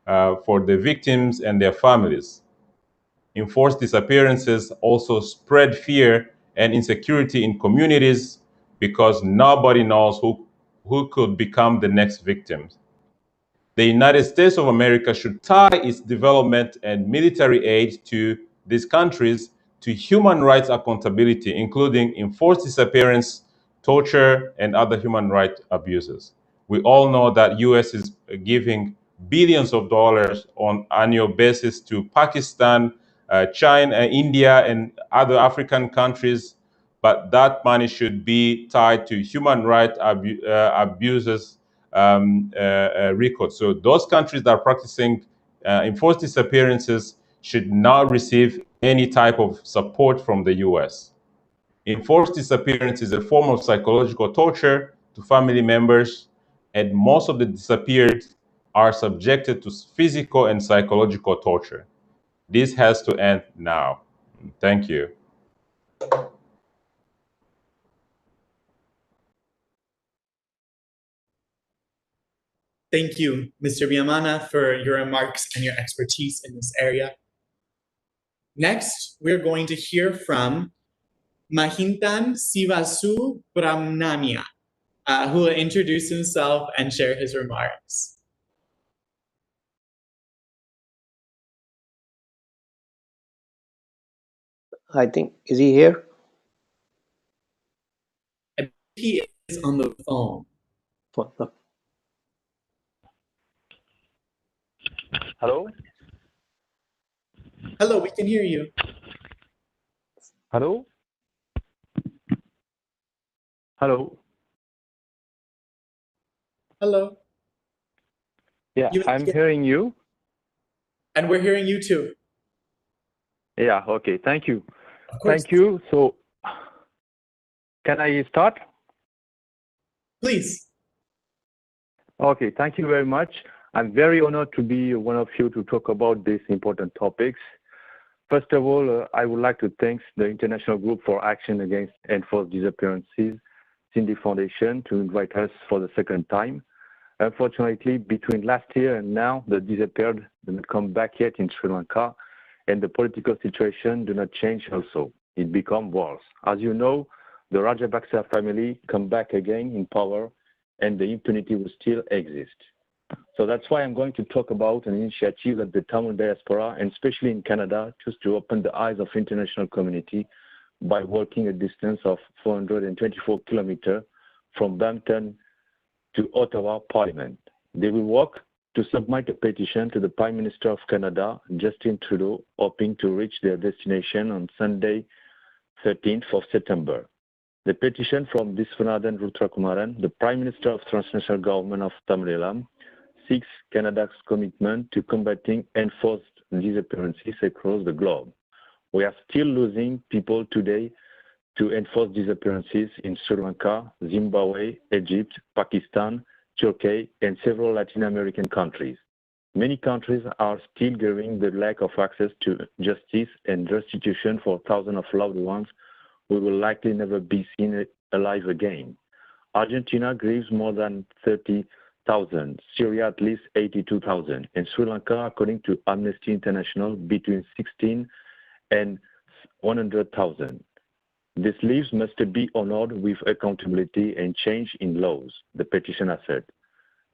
for the victims and their families. Enforced disappearances also spread fear and insecurity in communities because nobody knows who could become the next victim. The United States of America should tie its development and military aid to these countries to human rights accountability, including enforced disappearance, torture, and other human rights abuses. We all know that US is giving billions of dollars on annual basis to Pakistan, China, India, and other African countries, but that money should be tied to human rights abuses record. So those countries that are practicing enforced disappearances should not receive any type of support from the US. Enforced disappearance is a form of psychological torture to family members, and most of the disappeared are subjected to physical and psychological torture. This has to end now. Thank you. Thank you, Mr. Byimana, for your remarks and your expertise in this area. Next, we're going to hear from Mahinthan Sivasubramani, who will introduce himself and share his remarks. I think, is he here? He is on the phone. Hello? Hello, we can hear you. Hello? Hello? Hello. Yeah, I'm hearing you. And we're hearing you too. Yeah, okay, thank you. Of course. Thank you. So, can I start? Please. Okay, thank you very much. I'm very honored to be one of you to talk about these important topics. First of all, I would like to thank the International Group for Action Against Enforced Disappearances, Sindhi Foundation, to invite us for the second time. Unfortunately, between last year and now, the disappeared did not come back yet in Sri Lanka, and the political situation did not change also. It became worse. As you know, the Rajapaksa family come back again in power, and the impunity will still exist. So that's why I'm going to talk about an initiative that the Tamil diaspora, and especially in Canada, chose to open the eyes of international community by working a distance of 424 kilometers from Brampton to Ottawa Parliament. They will work to submit a petition to the Prime Minister of Canada, Justin Trudeau, hoping to reach their destination on Sunday, 13th of September. The petition from Viswanathan Rudrakumaran, the Prime Minister of Transnational Government of Tamil Eelam, seeks Canada's commitment to combating enforced disappearances across the globe. We are still losing people today to enforced disappearances in Sri Lanka, Zimbabwe, Egypt, Pakistan, Turkey, and several Latin American countries. Many countries are still grieving the lack of access to justice and restitution for thousands of loved ones who will likely never be seen alive again. Argentina grieves more than 30,000, Syria at least 82,000, and Sri Lanka, according to Amnesty International, between 16 and 100,000. These lives must be honored with accountability and change in laws, the petitioner said,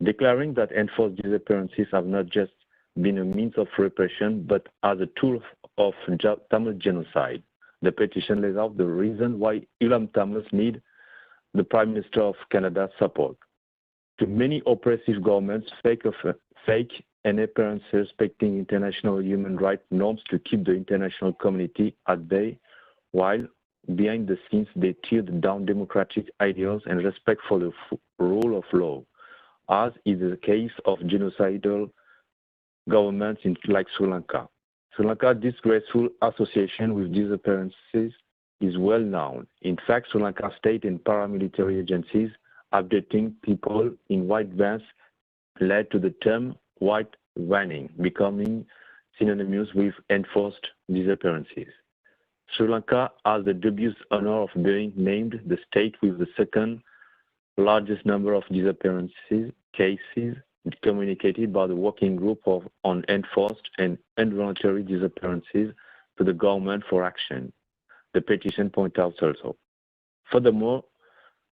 declaring that enforced disappearances have not just been a means of repression, but as a tool of Tamil genocide. The petition lays out the reason why Eelam Tamils need the Prime Minister of Canada's support. To many oppressive governments, fake and appearance respecting international human rights norms to keep the international community at bay, while behind the scenes they tear down democratic ideals and respect for the rule of law, as is the case of genocidal governments like Sri Lanka. Sri Lanka's disgraceful association with disappearances is well known. In fact, Sri Lanka state and paramilitary agencies abducting people in white vans led to the term white vanning, becoming synonymous with enforced disappearances. Sri Lanka has the dubious honor of being named the state with the second largest number of disappearances cases communicated by the Working Group on Enforced and Involuntary Disappearances to the government for action. The petition points out also. Furthermore,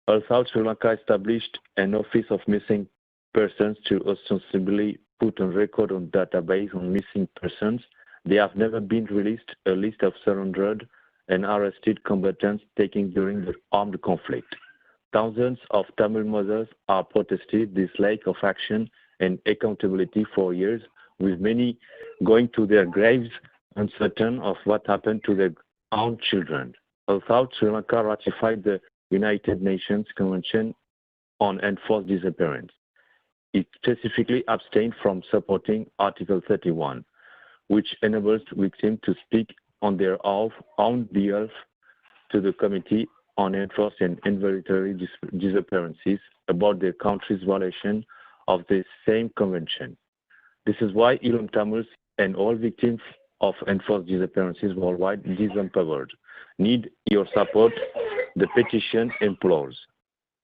although Sri Lanka established an Office of Missing Persons to ostensibly put on record on database on missing persons, they have never been released a list of surrendered and arrested combatants taken during the armed conflict. Thousands of Tamil mothers have protested this lack of action and accountability for years, with many going to their graves uncertain of what happened to their own children. Although Sri Lanka ratified the United Nations Convention on Enforced Disappearance, it specifically abstained from supporting Article 31, which enables victims to speak on their own behalf to the Committee on Enforced and Involuntary Disappearances about their country's violation of the same convention. This is why Eelam Tamils and all victims of enforced disappearances worldwide disempowered need your support, the petition implores.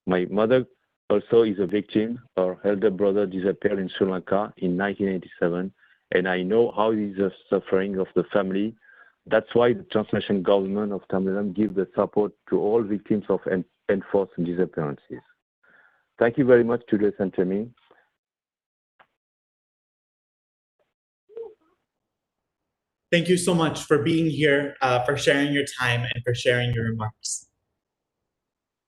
My mother also is a victim. Her elder brother disappeared in Sri Lanka in 1987, and I know how it is the suffering of the family. That's why the Transnational Government of Tamil Nadu gives the support to all victims of enforced disappearances. Thank you very much to listen to me. Thank you so much for being here, for sharing your time, and for sharing your remarks.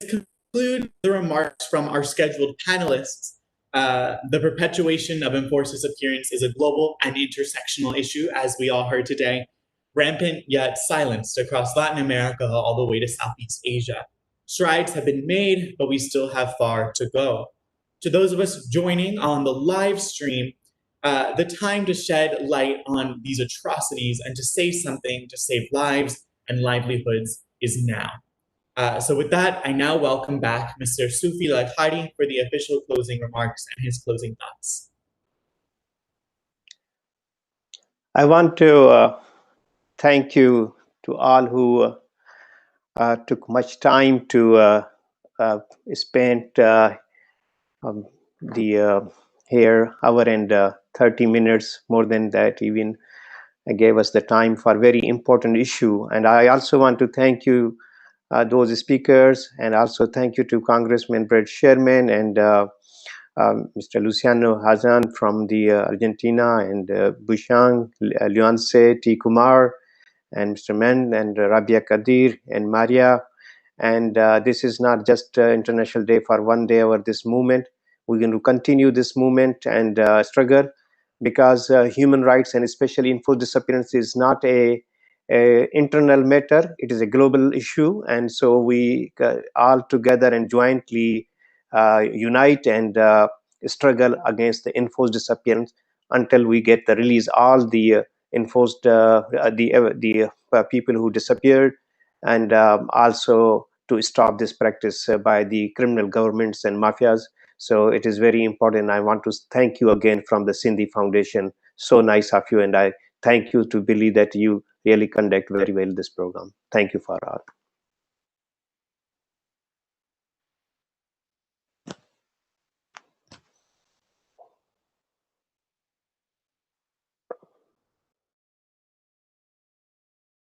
To conclude the remarks from our scheduled panelists, the perpetuation of enforced disappearance is a global and intersectional issue, as we all heard today, rampant yet silenced across Latin America all the way to Southeast Asia. Strides have been made, but we still have far to go. To those of us joining on the live stream, The time to shed light on these atrocities and to say something to save lives and livelihoods is now. So with that, I now welcome back Mr. Sufi Laghari for the official closing remarks and his closing thoughts. I want to thank you to all who took much time to spend here hour and 30 minutes, more than that even, gave us the time for very important issue. And I also want to thank you, those speakers, and also thank you to Congressman Brad Sherman and Mr. Luciano Hazan from the Argentina, and Bhuchung, Leonce, Kumar, and Mr. Men, and Rebiya Kadeer, and Maria. And this is not just International Day for one day over this movement. We're going to continue this movement and struggle, because human rights, and especially enforced disappearance, is not a internal matter. It is a global issue. And so we all together and jointly unite and struggle against the enforced disappearance until we get the release all the enforced people who disappeared, and also to stop this practice by the criminal governments and mafias. So it is very important. I want to thank you again from the Sindhi Foundation. So nice of you, and I thank you to believe that you really conduct very well this program. Thank you for all.